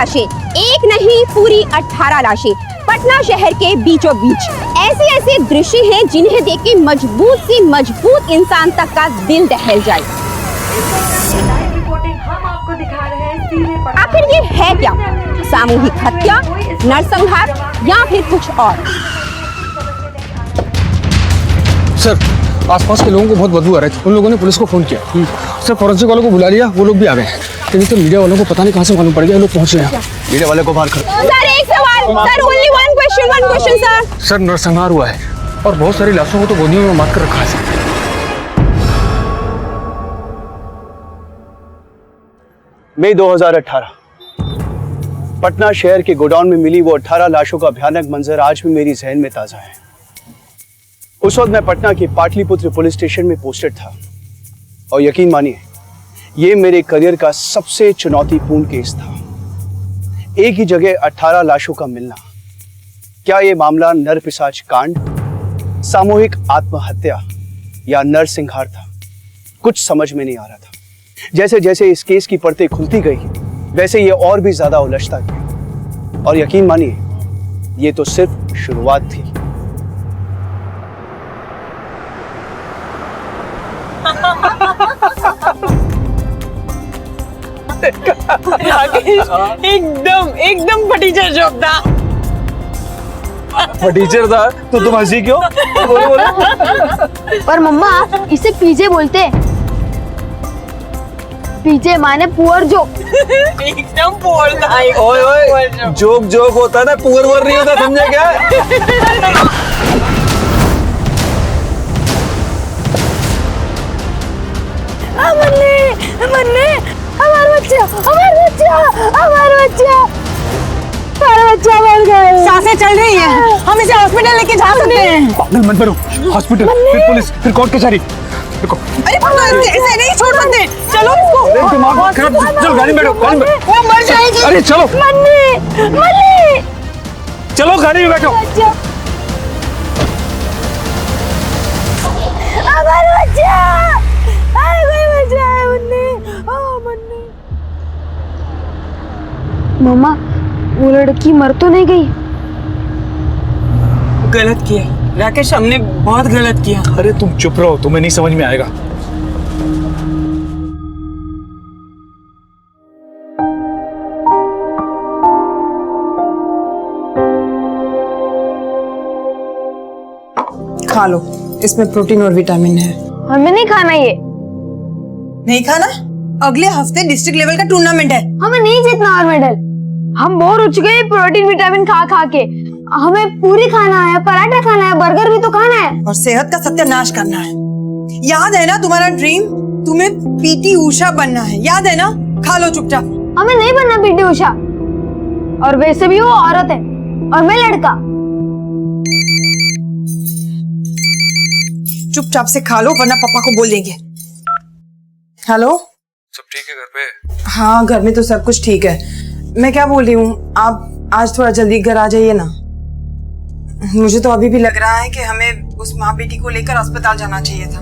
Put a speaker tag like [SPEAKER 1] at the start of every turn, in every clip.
[SPEAKER 1] लाशें, एक नहीं पूरी 18 लाशें पटना शहर के बीचों बीच। ऐसे ऐसे दृश्य हैं जिन्हें देख के मजबूत इंसान तक का दिल दहल जाए। आखिर ये है क्या? सामूहिक हत्या, नरसंहार या फिर कुछ और?
[SPEAKER 2] सर, आसपास के लोगों को बहुत बदबू आ रही थी। उन लोगों ने पुलिस को फोन किया। सर, फॉरेंसिक वालों को बुला लिया, वो लोग भी आ गए। लेकिन तो मीडिया वालों को पता नहीं कहां से मालूम पड़ गया, लोग पहुंच रहे हैं। मीडिया वाले को बाहर कर।
[SPEAKER 1] सर एक सवाल, sir only one question sir.
[SPEAKER 2] Sir, नरसंहार हुआ है और बहुत सारी लाशों को तो गोदियों में मार कर रखा है।
[SPEAKER 3] मई 2018 पटना शहर के गोडाउन में मिली वो 18 लाशों का भयानक मंजर आज भी मेरी जहन में ताजा है। उस वक्त मैं पटना के पाटलिपुत्र पुलिस स्टेशन में पोस्टेड था और यकीन मानिए ये मेरे करियर का सबसे चुनौतीपूर्ण केस था। एक ही जगह 18 लाशों का मिलना। क्या ये मामला नरपिशाच कांड, सामूहिक आत्महत्या या नरसंहार था? कुछ समझ में नहीं आ रहा था। जैसे जैसे इस केस की परतें खुलती गई वैसे ये और भी ज्यादा उलझता गया। और यकीन मानिए ये तो सिर्फ शुरुआत थी।
[SPEAKER 4] एकदम फटीचर जोक था।
[SPEAKER 2] फटीचर था तो तुम हंसी क्यों?
[SPEAKER 5] पर मम्मा इसे पीजे बोलते। पीजे माने पुअर जोक।
[SPEAKER 4] एकदम पुअर था।
[SPEAKER 2] ओए जोक होता है ना, पुअर वर नहीं होता, समझे क्या?
[SPEAKER 5] मन्ने हमारा बच्चा मर गया।
[SPEAKER 4] सांसें चल रही हैं, हम इसे हॉस्पिटल लेके जा सकते हैं।
[SPEAKER 2] पागल मत बनो। हॉस्पिटल, फिर पुलिस, फिर कोर्ट कचहरी। देखो,
[SPEAKER 4] अरे इसे नहीं छोड़ सकते। चलो इसको।
[SPEAKER 2] दिमाग खराब। चलो गाड़ी में बैठो, गाड़ी में।
[SPEAKER 4] वो मर जाएगी।
[SPEAKER 2] अरे चलो,
[SPEAKER 5] मन्ने
[SPEAKER 2] चलो गाड़ी में बैठो।
[SPEAKER 5] हमारा बच्चा, कोई बच रहा है मन्ने। मम्मा वो लड़की मर तो नहीं गई?
[SPEAKER 4] गलत किया राकेश, हमने बहुत गलत किया।
[SPEAKER 2] अरे तुम चुप रहो, तुम्हें नहीं समझ में आएगा।
[SPEAKER 4] खा लो, इसमें प्रोटीन और विटामिन है।
[SPEAKER 5] हमें नहीं खाना ये।
[SPEAKER 4] नहीं खाना? अगले हफ्ते डिस्ट्रिक्ट लेवल का टूर्नामेंट है।
[SPEAKER 5] हमें नहीं जीतना और मेडल। हम बोर हो चुके हैं प्रोटीन विटामिन खा खा के। हमें पूरी खाना है, पराठा खाना है, बर्गर भी तो खाना है
[SPEAKER 4] और सेहत का सत्यानाश करना है। याद है ना तुम्हारा ड्रीम? तुम्हें पीटी उषा बनना है, याद है ना? खा लो चुपचाप।
[SPEAKER 5] हमें नहीं बनना पीटी उषा, और वैसे भी वो औरत है और मैं लड़का।
[SPEAKER 4] चुपचाप से खा लो वरना पापा को बोल देंगे। हेलो,
[SPEAKER 2] सब ठीक है घर पे?
[SPEAKER 4] हाँ घर में तो सब कुछ ठीक है। मैं क्या बोल रही हूँ, आप आज थोड़ा जल्दी घर आ जाइए ना। मुझे तो अभी भी लग रहा है कि हमें उस माँ बेटी को लेकर अस्पताल जाना चाहिए था।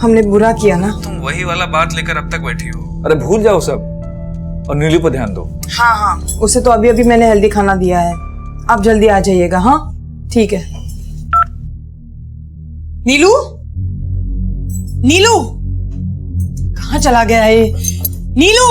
[SPEAKER 4] हमने बुरा किया ना।
[SPEAKER 6] तुम वही वाला बात लेकर अब तक बैठी हो। अरे भूल जाओ सब और नीलू पर ध्यान दो।
[SPEAKER 4] हाँ, उसे तो अभी मैंने हेल्दी खाना दिया है। आप जल्दी आ जाइएगा। हाँ ठीक है। नीलू, कहाँ चला गया है? नीलू,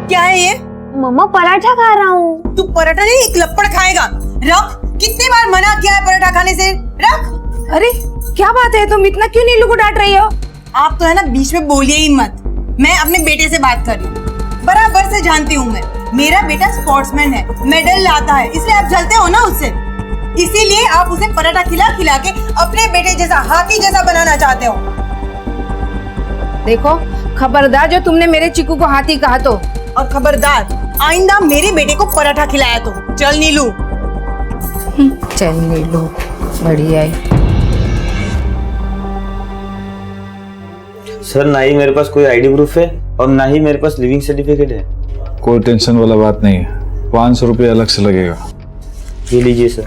[SPEAKER 4] क्या है ये?
[SPEAKER 5] मम्मा पराठा खा रहा हूँ।
[SPEAKER 4] तू पराठा नहीं, एक लपड़ खाएगा। रख, कितनी बार मना किया है पराठा खाने से? रख।
[SPEAKER 5] अरे क्या बात है, तुम इतना क्यों नीलू को डांट रही हो?
[SPEAKER 4] आप तो है ना बीच में बोलिए ही मत। मैं अपने बेटे से बात कर रही हूँ, बराबर से जानती हूँ मैं। मेरा बेटा स्पोर्ट्समैन है, मेडल लाता है, इसलिए आप जलते हो ना उससे। इसीलिए आप उसे पराठा खिला खिला के अपने बेटे जैसा, हाथी जैसा बनाना चाहते हो।
[SPEAKER 7] देखो खबरदार, जो तुमने मेरे चिकू को हाथी कहा तो।
[SPEAKER 4] और खबरदार आइंदा मेरे बेटे को पराठा खिलाया तो। चल नीलू।
[SPEAKER 7] चल नीलू, बढ़िया है।
[SPEAKER 8] सर ना ही मेरे पास कोई आईडी प्रूफ है और ना ही मेरे पास लिविंग सर्टिफिकेट है।
[SPEAKER 6] कोई टेंशन वाला बात नहीं है, 500 रुपये अलग से लगेगा।
[SPEAKER 8] ये लीजिए सर।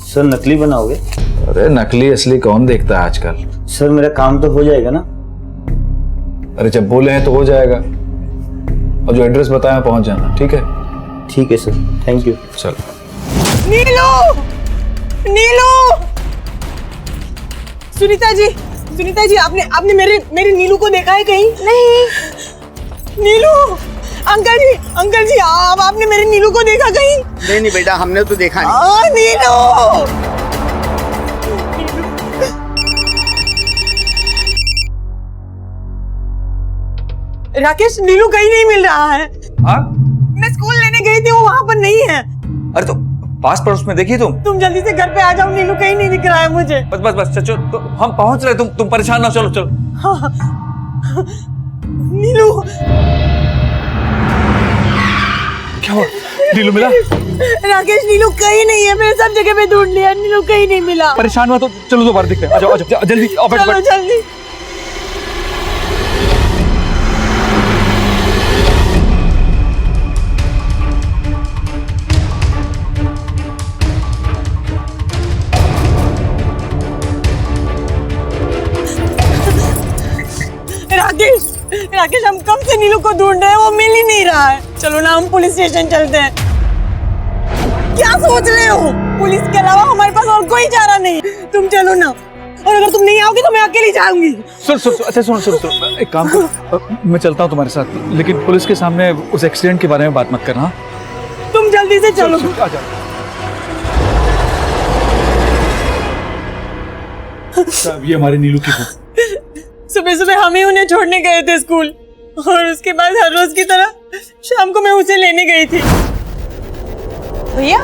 [SPEAKER 8] सर नकली बनाओगे?
[SPEAKER 6] अरे नकली असली कौन देखता है आजकल।
[SPEAKER 8] सर मेरा काम तो हो जाएगा ना?
[SPEAKER 6] अरे जब बोले हैं तो हो जाएगा। और जो एड्रेस बताया पहुंच जाना, ठीक है?
[SPEAKER 8] ठीक है सर, थैंक यू।
[SPEAKER 6] चलो।
[SPEAKER 4] नीलू, नीलू, सुनीता जी, आपने मेरे नीलू को देखा है कहीं? नहीं। नीलू, अंकल जी, आपने मेरे नीलू को देखा कहीं?
[SPEAKER 2] नहीं बेटा, हमने तो देखा नहीं।
[SPEAKER 4] नीलू, राकेश, नीलू कहीं नहीं मिल रहा है।
[SPEAKER 6] हाँ?
[SPEAKER 4] मैं स्कूल लेने गई थी, वो वहाँ पर नहीं है।
[SPEAKER 6] अरे तो पास पड़ोस में देखी तुम?
[SPEAKER 4] जल्दी से घर पे आ जाओ, नीलू कहीं नहीं दिख रहा है मुझे।
[SPEAKER 6] बस चलो, तो हम पहुंच रहे, तुम परेशान ना हो, चलो।
[SPEAKER 4] हाँ। नीलू,
[SPEAKER 6] क्या हुआ? नीलू मिला?
[SPEAKER 4] राकेश, नीलू कहीं नहीं है, मैंने सब जगह पे ढूंढ लिया, नीलू कहीं नहीं मिला।
[SPEAKER 6] परेशान हुआ तो चलो दोबारा दिखते हैं। आ जाओ जल्दी, आओ, बैठो।
[SPEAKER 4] जल्दी। राकेश, हम कब से नीलू को ढूंढ रहे हैं, वो मिल ही नहीं रहा है। चलो ना, हम पुलिस स्टेशन चलते हैं। क्या सोच रहे हो? पुलिस के अलावा हमारे पास और कोई चारा नहीं। तुम चलो ना, और अगर तुम नहीं आओगे तो मैं अकेली जाऊंगी।
[SPEAKER 6] सुन, एक काम करो, मैं चलता हूँ तुम्हारे साथ, लेकिन पुलिस के सामने उस एक्सीडेंट के बारे में बात मत करना।
[SPEAKER 4] तुम जल्दी से चलो।
[SPEAKER 6] आ जाओ। ये हमारे नीलू की फोटो।
[SPEAKER 4] सुबह हम ही उन्हें छोड़ने गए थे स्कूल, और उसके बाद हर रोज की तरह शाम को मैं उसे लेने गई थी। भैया,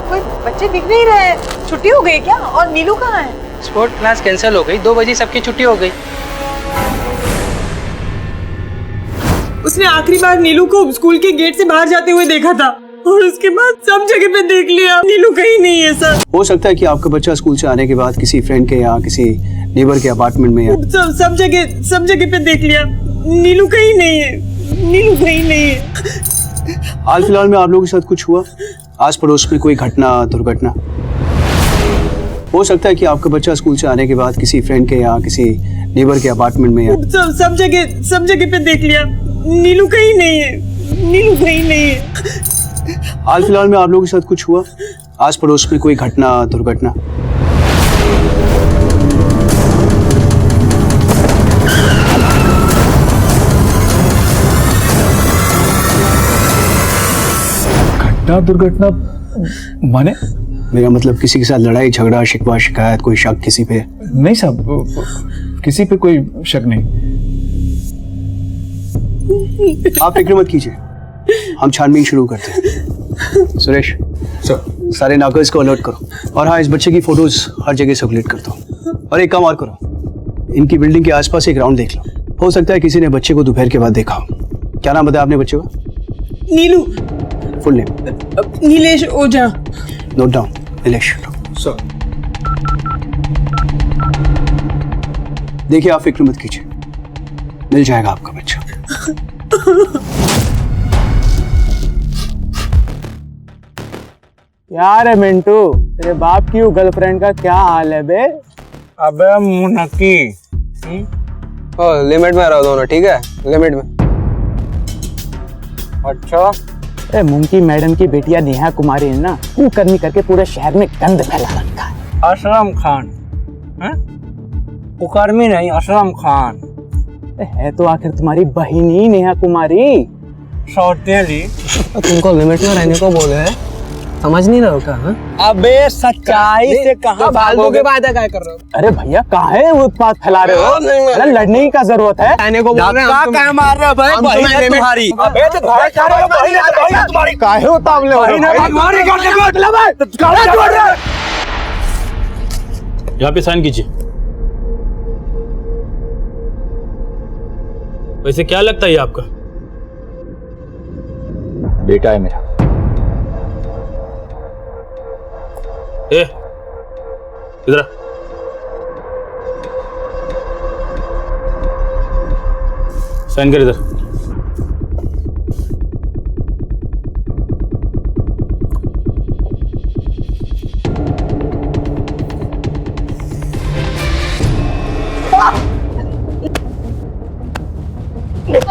[SPEAKER 4] कोई बच्चे दिख नहीं रहे, छुट्टी हो गई क्या? और नीलू कहाँ है?
[SPEAKER 9] स्पोर्ट क्लास कैंसिल हो गई, 2 बजे सबकी छुट्टी हो गई।
[SPEAKER 4] उसने आखिरी बार नीलू को स्कूल के गेट से बाहर जाते हुए देखा था, और उसके बाद सब जगह पे देख लिया, नीलू कहीं नहीं है सर।
[SPEAKER 3] हो सकता है कि आपका बच्चा स्कूल से आने के बाद किसी फ्रेंड के या किसी नेबर के अपार्टमेंट में या
[SPEAKER 4] सब जगह पे देख लिया, नीलू कहीं नहीं है, नीलू कहीं नहीं है।
[SPEAKER 3] हाल फिलहाल में आप लोगों के साथ कुछ हुआ? आस पड़ोस में कोई घटना, दुर्घटना? हो सकता है कि आपका बच्चा स्कूल से आने के बाद किसी फ्रेंड के या किसी नेबर के अपार्टमेंट में या
[SPEAKER 4] सब जगह पे देख लिया, नीलू कहीं नहीं है, नीलू कहीं नहीं है।
[SPEAKER 3] हाल फिलहाल में आप लोगों के साथ कुछ हुआ? आस पड़ोस में कोई घटना, दुर्घटना?
[SPEAKER 6] घटना दुर्घटना माने?
[SPEAKER 3] मेरा मतलब किसी के साथ लड़ाई झगड़ा, शिकवा, शिकायत, कोई शक किसी पे?
[SPEAKER 6] नहीं साहब, किसी पे कोई शक नहीं।
[SPEAKER 3] आप फिक्र मत कीजिए, हम छानबीन शुरू करते हैं। सुरेश सर, सारे नाकर्स को अलर्ट करो, और हाँ, इस बच्चे की फोटोज हर जगह सर्कुलेट कर दो। और एक काम और करो, इनकी बिल्डिंग के आसपास एक राउंड देख लो, हो सकता है किसी ने बच्चे को दोपहर के बाद देखा हो। क्या नाम बताया आपने बच्चे का?
[SPEAKER 4] Neelu.
[SPEAKER 3] Full name?
[SPEAKER 4] Nilesh Ojha.
[SPEAKER 3] Note down. Nilesh
[SPEAKER 6] sir.
[SPEAKER 3] देखिए, आप फिक्र मत कीजिए, मिल जाएगा आपका बच्चा।
[SPEAKER 9] यार मिंटू, तेरे बाप की गर्लफ्रेंड का क्या हाल है बे?
[SPEAKER 2] अबे मुनक्की, लिमिट में रहो दोनों, ठीक है? लिमिट में। अच्छा,
[SPEAKER 9] मुंकी मैडम की बेटिया नेहा कुमारी ने ना कुकर्मी करके पूरे शहर में गंद फैला रखा है।
[SPEAKER 2] असलम खान? कुकर्मी नहीं, असलम खान
[SPEAKER 9] है तो आखिर तुम्हारी बहिनी नेहा कुमारी।
[SPEAKER 2] सौतेली।
[SPEAKER 9] तुमको लिमिट में रहने को बोले हैं, समझ नहीं रहे हो क्या?
[SPEAKER 2] अबे सच्चाई से कहाँ भागोगे?
[SPEAKER 9] वादा क्या कर रहे हो? अरे भैया, काहे वो उत्पात फैला रहे हो? अरे लड़ने की क्या जरूरत है?
[SPEAKER 2] कहने को बोल रहे हैं,
[SPEAKER 9] क्या मार रहे हो भाई? बहिन है तुम्हारी। अबे तो तुम्हारी काहे उतावले हो रहे हो?
[SPEAKER 10] यहाँ पे साइन कीजिए। वैसे क्या लगता है आपका?
[SPEAKER 6] बेटा है मेरा।
[SPEAKER 10] ए, इधर आ। साइन कर इधर।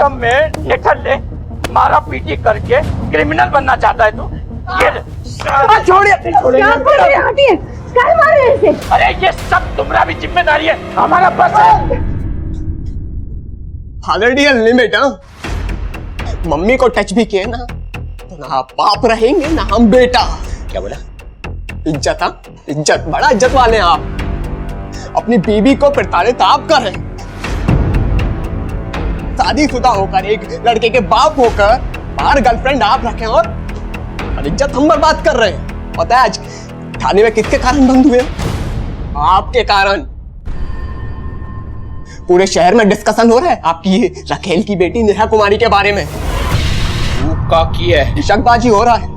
[SPEAKER 11] सिस्टम में निकल ले, मारा पीटी करके क्रिमिनल बनना चाहता है तू? ये छोड़िए, अरे ये सब तुम्हारा भी जिम्मेदारी है, हमारा बस है।
[SPEAKER 12] Already limit. हाँ, मम्मी को टच भी किए ना तो ना आप बाप रहेंगे ना हम बेटा। क्या बोला? इज्जत। हाँ, इज्जत, बड़ा इज्जत वाले हैं आप। अपनी बीवी को प्रताड़ित आप कर रहे हैं। शादीशुदा होकर, एक लड़के के बाप होकर बाहर गर्लफ्रेंड आप रखे और इज्जत हम बर्बाद कर रहे हैं। पता है आज थाने में किसके कारण बंद हुए? आपके कारण। पूरे शहर में डिस्कशन हो रहा है आपकी रखेल की बेटी नेहा कुमारी के बारे में। का की है, शकबाजी हो रहा है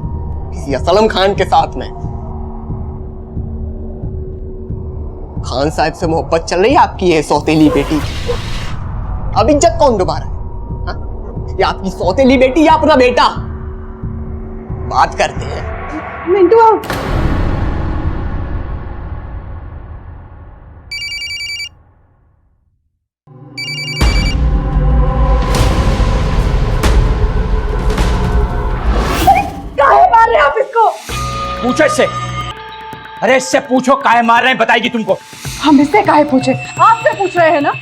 [SPEAKER 12] किसी असलम खान के साथ में। खान साहब से मोहब्बत चल रही है आपकी ये सौतेली बेटी। अब इज्जत कौन दोबारा है? या आपकी सौतेली बेटी या अपना बेटा? बात करते हैं।
[SPEAKER 5] मिंटू आओ।
[SPEAKER 11] मार रहे आप इसको? पूछो इससे। अरे इससे पूछो काहे मार रहे हैं, बताएगी तुमको।
[SPEAKER 4] हम इससे काहे पूछे? आपसे पूछ रहे हैं ना।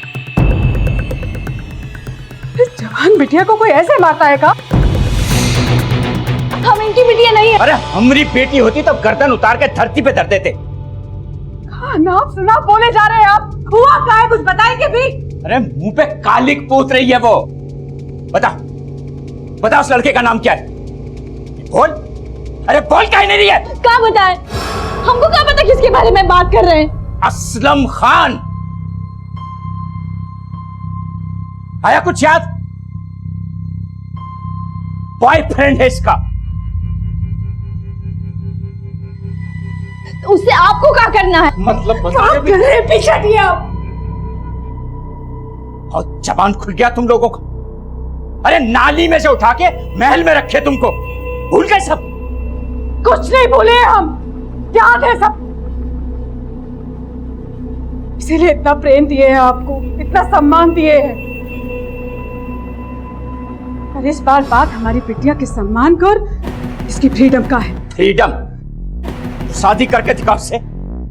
[SPEAKER 4] इस जवान बिटिया को कोई ऐसे मारता है का?
[SPEAKER 5] हम इनकी बिटिया नहीं है।
[SPEAKER 11] अरे हमारी बेटी होती तो गर्दन उतार के धरती पे धर देते।
[SPEAKER 4] नाप सुना बोले जा रहे हैं आप। हुआ क्या है, कुछ बताएंगे भी?
[SPEAKER 11] अरे मुंह पे कालिक पोत रही है वो। बता बता उस लड़के का नाम क्या है? बोल। अरे बोल काहे नहीं रही है?
[SPEAKER 5] क्या बताएं? हमको क्या पता किसके बारे में बात कर रहे हैं?
[SPEAKER 11] असलम खान। आया कुछ याद? बॉयफ्रेंड है इसका।
[SPEAKER 5] तो उससे आपको क्या करना है?
[SPEAKER 11] मतलब
[SPEAKER 4] पीछे हटिए आप।
[SPEAKER 11] और जबान खुल गया तुम लोगों को। अरे नाली में से उठा के महल में रखे तुमको, भूल गए सब?
[SPEAKER 4] कुछ नहीं भूले हम, याद है सब। इसीलिए इतना प्रेम दिए हैं आपको, इतना सम्मान दिए हैं। पर इस बार बात हमारी बिटिया के सम्मान को और इसकी फ्रीडम का है।
[SPEAKER 11] फ्रीडम? शादी करके दिखाओ से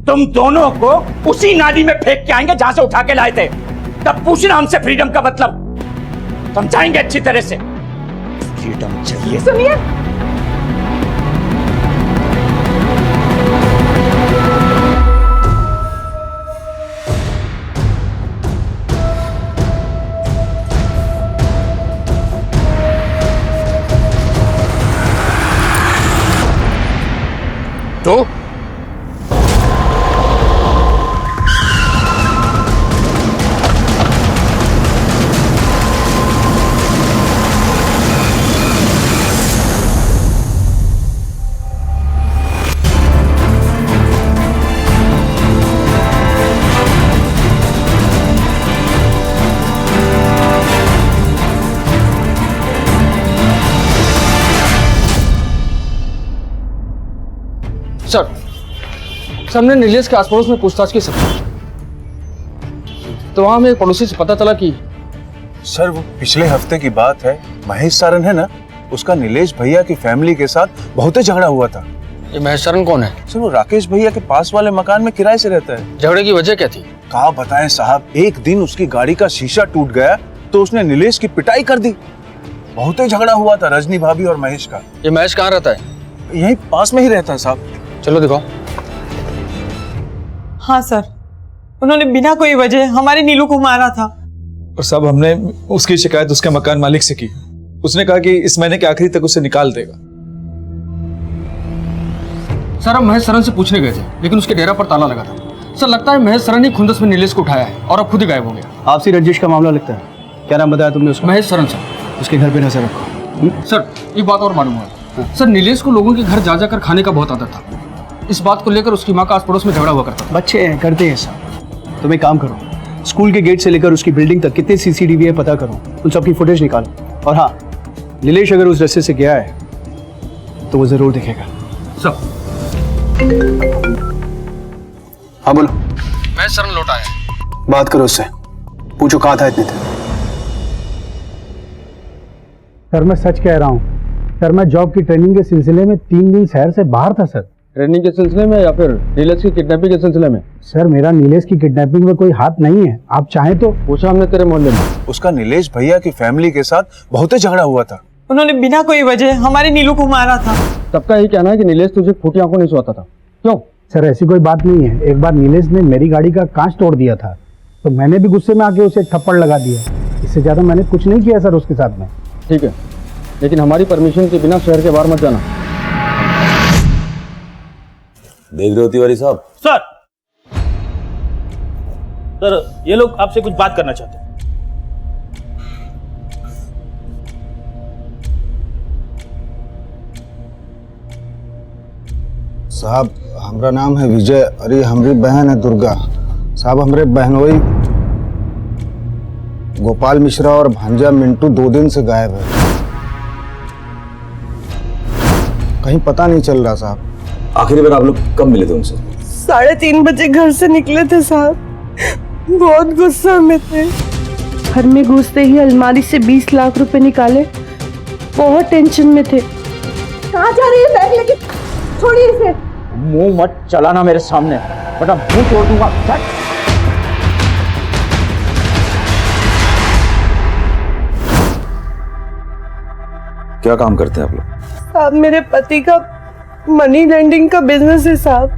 [SPEAKER 11] तुम दोनों को उसी नाली में फेंक के आएंगे जहां से उठा के लाए थे। तब पूछना हमसे फ्रीडम का मतलब, समझाएंगे अच्छी तरह से। फ्रीडम चाहिए।
[SPEAKER 4] सुनिए,
[SPEAKER 11] तो
[SPEAKER 2] सर, हमने नीलेश के आस पड़ोस में पूछताछ की सर, तो वहां हमें एक पड़ोसी से पता चला कि
[SPEAKER 13] सर वो पिछले हफ्ते की बात है, महेश सरन है ना, उसका नीलेश भैया की फैमिली के साथ बहुत झगड़ा हुआ था।
[SPEAKER 2] ये महेश सरन कौन है?
[SPEAKER 13] सर वो राकेश भैया के पास वाले मकान में किराए से रहता है।
[SPEAKER 2] झगड़े की वजह क्या थी?
[SPEAKER 13] कहा बताएं साहब, एक दिन उसकी गाड़ी का शीशा टूट गया तो उसने नीलेश की पिटाई कर दी। बहुत ही झगड़ा हुआ था रजनी भाभी और महेश का।
[SPEAKER 2] ये महेश कहाँ रहता है?
[SPEAKER 13] यहीं पास में ही रहता है साहब।
[SPEAKER 2] चलो दिखाओ।
[SPEAKER 4] हाँ सर, उन्होंने बिना कोई वजह हमारे नीलू को मारा था।
[SPEAKER 6] और साहब हमने उसकी शिकायत उसके मकान मालिक से की। उसने कहा कि इस महीने के आखिरी तक उसे निकाल देगा।
[SPEAKER 2] सर हम महेश सरन से पूछने गए थे, लेकिन उसके डेरा पर ताला लगा था। सर लगता है महेश सरन ही खुंदस में नीलेश को उठाया है और अब खुद ही गायब हो गया।
[SPEAKER 3] आपसी रंजिश का मामला लगता है। क्या नाम बताया तुमने उसका?
[SPEAKER 2] महेश सरन सर।
[SPEAKER 3] उसके घर पे नजर रखो।
[SPEAKER 2] सर एक बात और मालूम हुआ, सर नीलेश को लोगों के घर जा जाकर खाने का बहुत आदत था। इस बात को लेकर उसकी माँ का आस पड़ोस में झगड़ा हुआ करता था।
[SPEAKER 3] बच्चे हैं, करते हैं सब। तुम एक काम करो, स्कूल के गेट से लेकर उसकी बिल्डिंग तक कितने सीसीटीवी है पता करो, उन सब की फुटेज निकालो। और हाँ, नीलेश अगर उस रास्ते से गया है तो वो जरूर दिखेगा।
[SPEAKER 2] सब
[SPEAKER 3] हाँ बोलो।
[SPEAKER 2] महेश सरन लौटा है।
[SPEAKER 3] बात करो उससे, पूछो कहाँ था इतने दिन।
[SPEAKER 14] सर मैं सच कह रहा हूँ सर, मैं जॉब की ट्रेनिंग के सिलसिले में 3 दिन शहर से बाहर था सर।
[SPEAKER 2] ट्रेनिंग के सिलसिले में या फिर नीलेश की किडनैपिंग के सिलसिले में?
[SPEAKER 14] सर मेरा नीलेश की किडनैपिंग में कोई हाथ नहीं है, आप चाहें तो
[SPEAKER 2] पूछा हमने तेरे मोहल्ले में।
[SPEAKER 13] उसका नीलेश भैया की फैमिली के साथ बहुत ही झगड़ा हुआ था।
[SPEAKER 4] उन्होंने बिना कोई वजह हमारे नीलू को मारा था।
[SPEAKER 2] सबका यही कहना है कि नीलेश तुझे फूटी आंखों नहीं सोता था, क्यों?
[SPEAKER 14] सर ऐसी कोई बात नहीं है। एक बार नीलेश ने मेरी गाड़ी का कांच तोड़ दिया था, तो मैंने भी गुस्से में आके उसे एक थप्पड़ लगा दिया। इससे ज्यादा मैंने कुछ नहीं किया सर उसके साथ में।
[SPEAKER 2] ठीक है, लेकिन हमारी परमिशन के बिना शहर के बाहर मत जाना।
[SPEAKER 10] देख रहे हो तिवारी साहब? सर, ये लोग आपसे कुछ बात करना चाहते हैं।
[SPEAKER 15] साहब हमारा नाम है विजय और ये हमारी बहन है दुर्गा। साहब हमारे बहनोई गोपाल मिश्रा और भांजा मिंटू 2 दिन से गायब है, कहीं पता नहीं चल रहा साहब।
[SPEAKER 10] आखिरी बार आप लोग कब मिले थे उनसे?
[SPEAKER 4] 3:30 बजे घर से निकले थे साहब, बहुत गुस्सा में थे। घर में घुसते ही अलमारी से 20 लाख रुपए निकाले, बहुत टेंशन में थे।
[SPEAKER 1] कहाँ जा रही है बैग लेके? छोड़िए इसे।
[SPEAKER 11] मुंह मत चलाना मेरे सामने, वरना मुंह तोड़ दूंगा।
[SPEAKER 10] क्या काम करते हैं आप लोग?
[SPEAKER 4] साहब मेरे पति का मनी लेंडिंग का बिजनेस है साहब,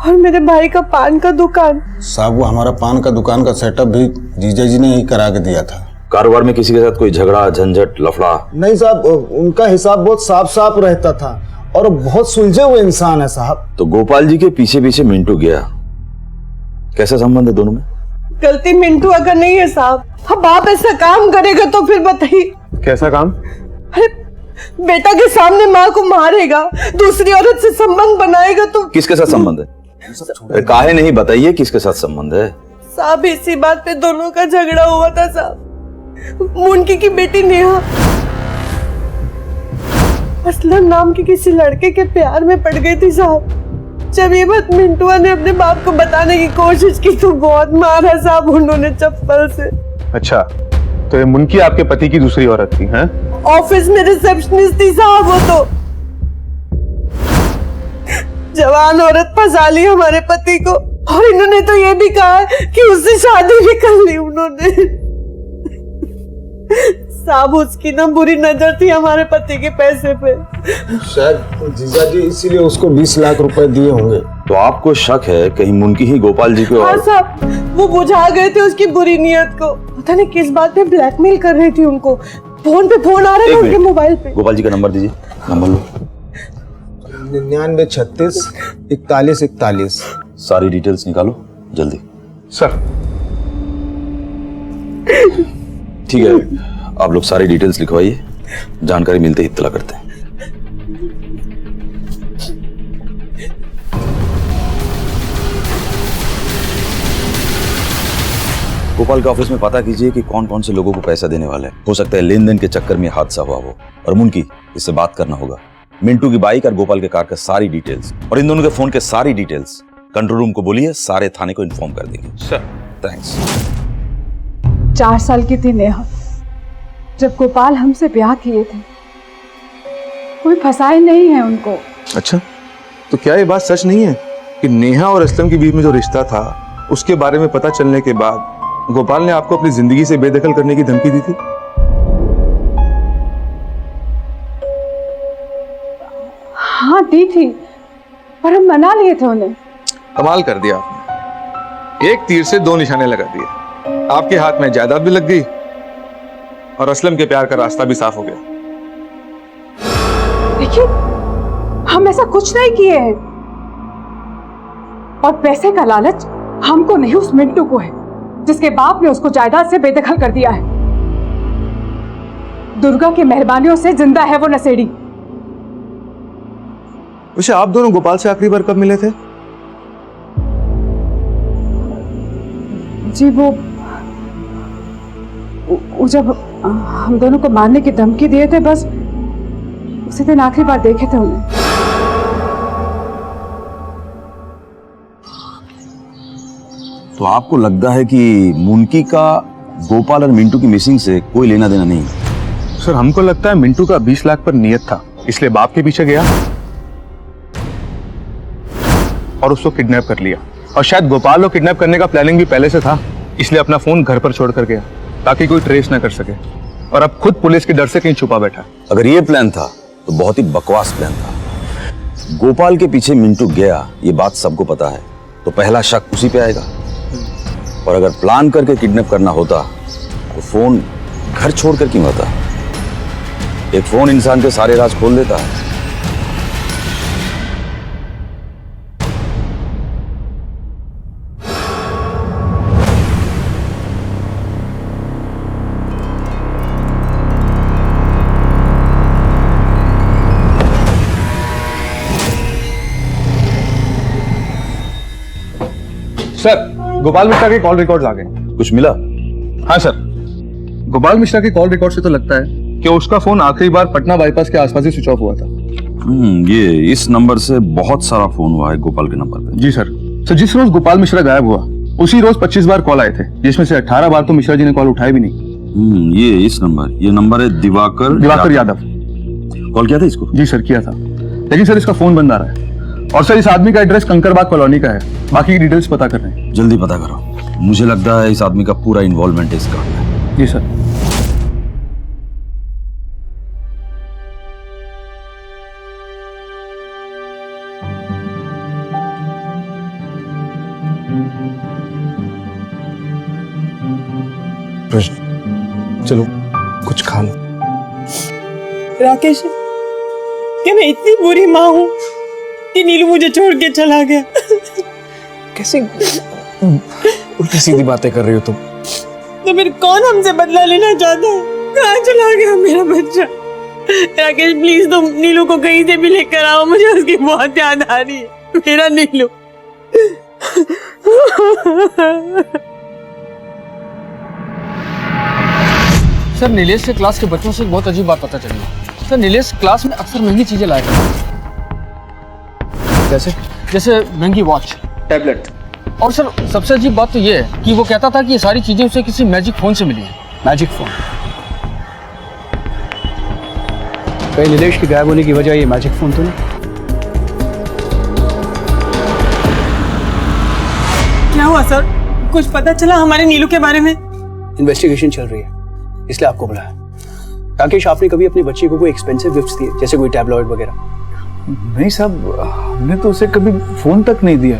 [SPEAKER 4] और मेरे भाई का पान का दुकान।
[SPEAKER 15] साहब वो हमारा पान का दुकान का सेटअप भी जीजा जी ने ही करा के दिया था।
[SPEAKER 10] कारोबार में किसी के साथ कोई झगड़ा झंझट लफड़ा?
[SPEAKER 15] नहीं साहब, उनका हिसाब बहुत साफ साफ रहता था और बहुत सुलझे हुए इंसान है साहब।
[SPEAKER 10] तो गोपाल जी के पीछे पीछे मिंटू गया, कैसा संबंध है दोनों में?
[SPEAKER 4] गलती मिंटू अगर नहीं है साहब, अब आप ऐसा काम करेगा तो फिर बताइए।
[SPEAKER 13] कैसा काम?
[SPEAKER 4] अरे बेटा के सामने माँ को मारेगा, दूसरी औरत से संबंध बनाएगा तो।
[SPEAKER 10] किसके साथ संबंध है? काहे नहीं बताइए किसके साथ संबंध है?
[SPEAKER 4] साहब इसी बात पे दोनों का झगड़ा हुआ था साहब। मुनकी की बेटी नेहा असलम नाम के किसी लड़के के प्यार में पड़ गई थी साहब। जब ये बात मिंटुआ ने अपने बाप को बताने की कोशिश की तो बहुत मारा साहब उन्होंने चप्पल से।
[SPEAKER 13] अच्छा, तो ये मुनकी आपके पति की दूसरी औरत थी? हैं?
[SPEAKER 4] ऑफिस में रिसेप्शनिस्ट थी साहब वो तो। जवान औरत फंसा ली हमारे पति को, और इन्होंने तो ये भी कहा कि उससे शादी भी कर ली उन्होंने। साहब उसकी ना बुरी नजर थी हमारे पति के पैसे पे।
[SPEAKER 15] शायद जीजा जी इसीलिए उसको 20 लाख रुपए दिए होंगे।
[SPEAKER 10] तो आपको शक है कहीं मुनकी ही गोपाल जी को?
[SPEAKER 4] हाँ साहब, वो बुझा गए थे उसकी बुरी नीयत को। पता नहीं किस बात पे ब्लैकमेल कर रही थी उनको। फोन पे फोन आ रहा है उनके मोबाइल पे।
[SPEAKER 10] गोपाल जी का नंबर दीजिए। नंबर लो।
[SPEAKER 15] 99 36 41 41।
[SPEAKER 10] सारी डिटेल्स निकालो जल्दी।
[SPEAKER 13] सर
[SPEAKER 10] ठीक है, आप लोग सारी डिटेल्स लिखवाइए, जानकारी मिलते ही इत्तला करते हैं। गोपाल के ऑफिस में पता कीजिए कि कौन कौन से लोगों को पैसा देने वाले हैं। हो सकता है लेन देन के चक्कर में हादसा हुआ हो। और मुनकी, इससे बात करना होगा। मिंटू की बाइक और गोपाल के कार का सारी डिटेल्स और इन दोनों के फोन के सारी डिटेल्स कंट्रोल रूम को बोलिए, सारे थाने को इन्फॉर्म कर देंगे।
[SPEAKER 13] Sir
[SPEAKER 10] thanks.
[SPEAKER 16] 4 साल की थी नेहा जब गोपाल हमसे ब्याह किए थे। कोई फसाए नहीं है उनको।
[SPEAKER 13] अच्छा, तो क्या ये बात सच नहीं है कि नेहा और असलम के बीच में जो रिश्ता था उसके बारे में पता चलने के बाद गोपाल ने आपको अपनी जिंदगी से बेदखल करने की धमकी दी थी?
[SPEAKER 16] हाँ दी थी, पर हम मना लिए थे उन्हें।
[SPEAKER 13] कमाल कर दिया आपने, एक तीर से 2 निशाने लगा दिए। आपके हाथ में जायदाद भी लग गई और असलम के प्यार का रास्ता भी साफ हो गया।
[SPEAKER 16] देखिए, हम ऐसा कुछ नहीं किए हैं, और पैसे का लालच हमको नहीं उस मिंटू को है जिसके बाप ने उसको जायदाद से बेदखल कर दिया है। दुर्गा की मेहरबानियों से जिंदा है वो नशेड़ी।
[SPEAKER 13] वैसे आप दोनों गोपाल से आखिरी बार कब मिले थे?
[SPEAKER 16] जी वो जब हम दोनों को मारने की धमकी दिए थे, बस उसी दिन आखिरी बार देखे थे उन्हें।
[SPEAKER 10] तो आपको लगता है कि मुनकी का गोपाल और मिंटू की मिसिंग से कोई लेना देना नहीं?
[SPEAKER 13] सर हमको लगता है मिंटू का 20 लाख पर नियत था, इसलिए बाप के पीछे गया और उसको किडनैप कर लिया। और शायद गोपाल को किडनैप करने का प्लानिंग भी पहले से था, इसलिए अपना फोन घर पर छोड़ कर गया ताकि कोई ट्रेस ना कर सके, और अब खुद पुलिस के डर से कहीं छुपा बैठा।
[SPEAKER 10] अगर ये प्लान था तो बहुत ही बकवास प्लान था। गोपाल के पीछे मिंटू गया, ये बात सबको पता है, तो पहला शक उसी पे आएगा। और अगर प्लान करके किडनैप करना होता तो फोन घर छोड़कर क्यों आता? एक फोन इंसान के सारे राज खोल देता है।
[SPEAKER 13] सर गोपाल मिश्रा के कॉल रिकॉर्ड्स आ गए।
[SPEAKER 10] कुछ मिला?
[SPEAKER 13] हाँ सर, गोपाल मिश्रा के कॉल रिकॉर्ड से तो लगता है कि उसका फोन आखिरी बार पटना बाईपास के आसपास ही स्विच ऑफ हुआ था।
[SPEAKER 10] ये इस नंबर से बहुत सारा फोन हुआ है गोपाल के नंबर पे।
[SPEAKER 13] जी सर। तो जिस रोज गोपाल मिश्रा गायब हुआ उसी रोज 25 बार कॉल आए थे, जिसमें से 18 बार तो मिश्रा जी ने कॉल उठाया भी नहीं।
[SPEAKER 10] ये नंबर है दिवाकर
[SPEAKER 13] यादव।
[SPEAKER 10] कॉल किया था इसको?
[SPEAKER 13] जी सर किया था, लेकिन सर इसका फोन बंद आ रहा है। और सर इस आदमी का एड्रेस कंकरबाग कॉलोनी का है, बाकी की डिटेल्स पता कर रहे हैं।
[SPEAKER 10] जल्दी पता करो, मुझे लगता है इस आदमी का पूरा इन्वॉल्वमेंट है इस काम में।
[SPEAKER 13] जी सर।
[SPEAKER 15] चलो कुछ खा लो।
[SPEAKER 12] राकेश, क्या मैं इतनी बुरी माँ हूँ कि नीलू मुझे छोड़ के चला गया?
[SPEAKER 15] कैसे उल्टी सीधी बातें कर रही हो तुम?
[SPEAKER 12] तो फिर कौन हमसे बदला लेना चाहता है? कहाँ चला गया मेरा बच्चा? राकेश प्लीज तुम नीलू को कहीं से भी लेकर आओ, मुझे उसकी बहुत याद आ रही है। मेरा नीलू।
[SPEAKER 2] सर नीलेश के क्लास के बच्चों से एक बहुत अजीब बात पता चली। सर नीलेश क्लास में अक्सर महंगी चीजें लाया करता है, जैसे महंगी वॉच, टैबलेट। और सर सबसे अजीब बात तो ये है कि वो कहता था कि ये सारी चीजें उसे किसी मैजिक फोन से मिली हैं।
[SPEAKER 3] Magic phone? कहीं नीलेश के गायब होने की वजह ये मैजिक फोन तो नहीं?
[SPEAKER 12] क्या हुआ सर? कुछ पता चला हमारे नीलू के बारे में?
[SPEAKER 3] इन्वेस्टिगेशन चल रही है, इसलिए आपको बुलाया। राकेश, आपने कभी अपने बच्चे को कोई एक्सपेंसिव गिफ्ट्स दिए, जैसे कोई टैबलेट वगैरह?
[SPEAKER 6] नहीं साहब, हमने तो उसे कभी फोन तक नहीं दिया।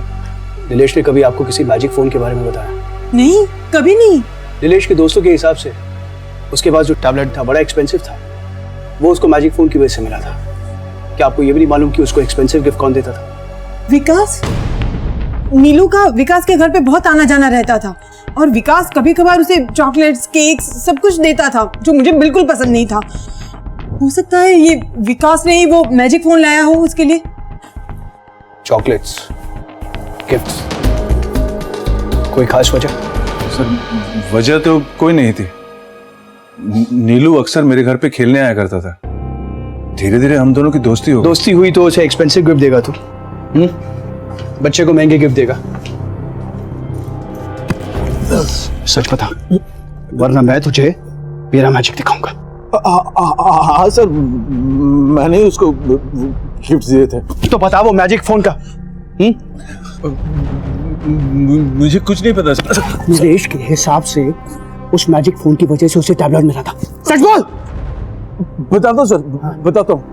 [SPEAKER 3] नीलेश ने कभी आपको किसी मैजिक फोन के बारे में बताया?
[SPEAKER 12] नहीं, कभी नहीं।
[SPEAKER 3] नीलेश के दोस्तों के हिसाब से उसके पास जो टैबलेट था बड़ा एक्सपेंसिव था, वो उसको मैजिक फोन की वजह से मिला था। क्या आपको ये भी नहीं मालूम कि उसको एक्सपेंसिव गिफ्ट कौन देता था?
[SPEAKER 4] विकास। नीलू का विकास के घर पे बहुत आना जाना रहता था, और विकास कभी कभार उसे चॉकलेट्स, केक्स सब कुछ देता था, जो मुझे बिल्कुल पसंद नहीं था। हो सकता है ये विकास ने ही वो मैजिक फोन लाया हो उसके लिए।
[SPEAKER 3] चॉकलेट्स, गिफ्ट्स, कोई खास वजह?
[SPEAKER 13] सर वजह तो कोई नहीं थी। नीलू अक्सर मेरे घर पे खेलने आया करता था, धीरे धीरे हम दोनों की दोस्ती हो गई।
[SPEAKER 3] दोस्ती हुई तो उसे एक्सपेंसिव गिफ्ट देगा तू? बच्चे को महंगे गिफ्ट देगा? सच बता, वरना मैं तुझे मेरा मैजिक दिखाऊंगा।
[SPEAKER 15] हाँ सर, मैंने ही उसको गिफ्ट दिए थे।
[SPEAKER 3] तो बता वो मैजिक फोन का।
[SPEAKER 13] मुझे कुछ नहीं पता सर।
[SPEAKER 3] नीलेश के हिसाब से उस मैजिक फोन की वजह से उसे टैबलेट मिला था। सच बोल।
[SPEAKER 15] बताता हूँ सर, बताता हूँ।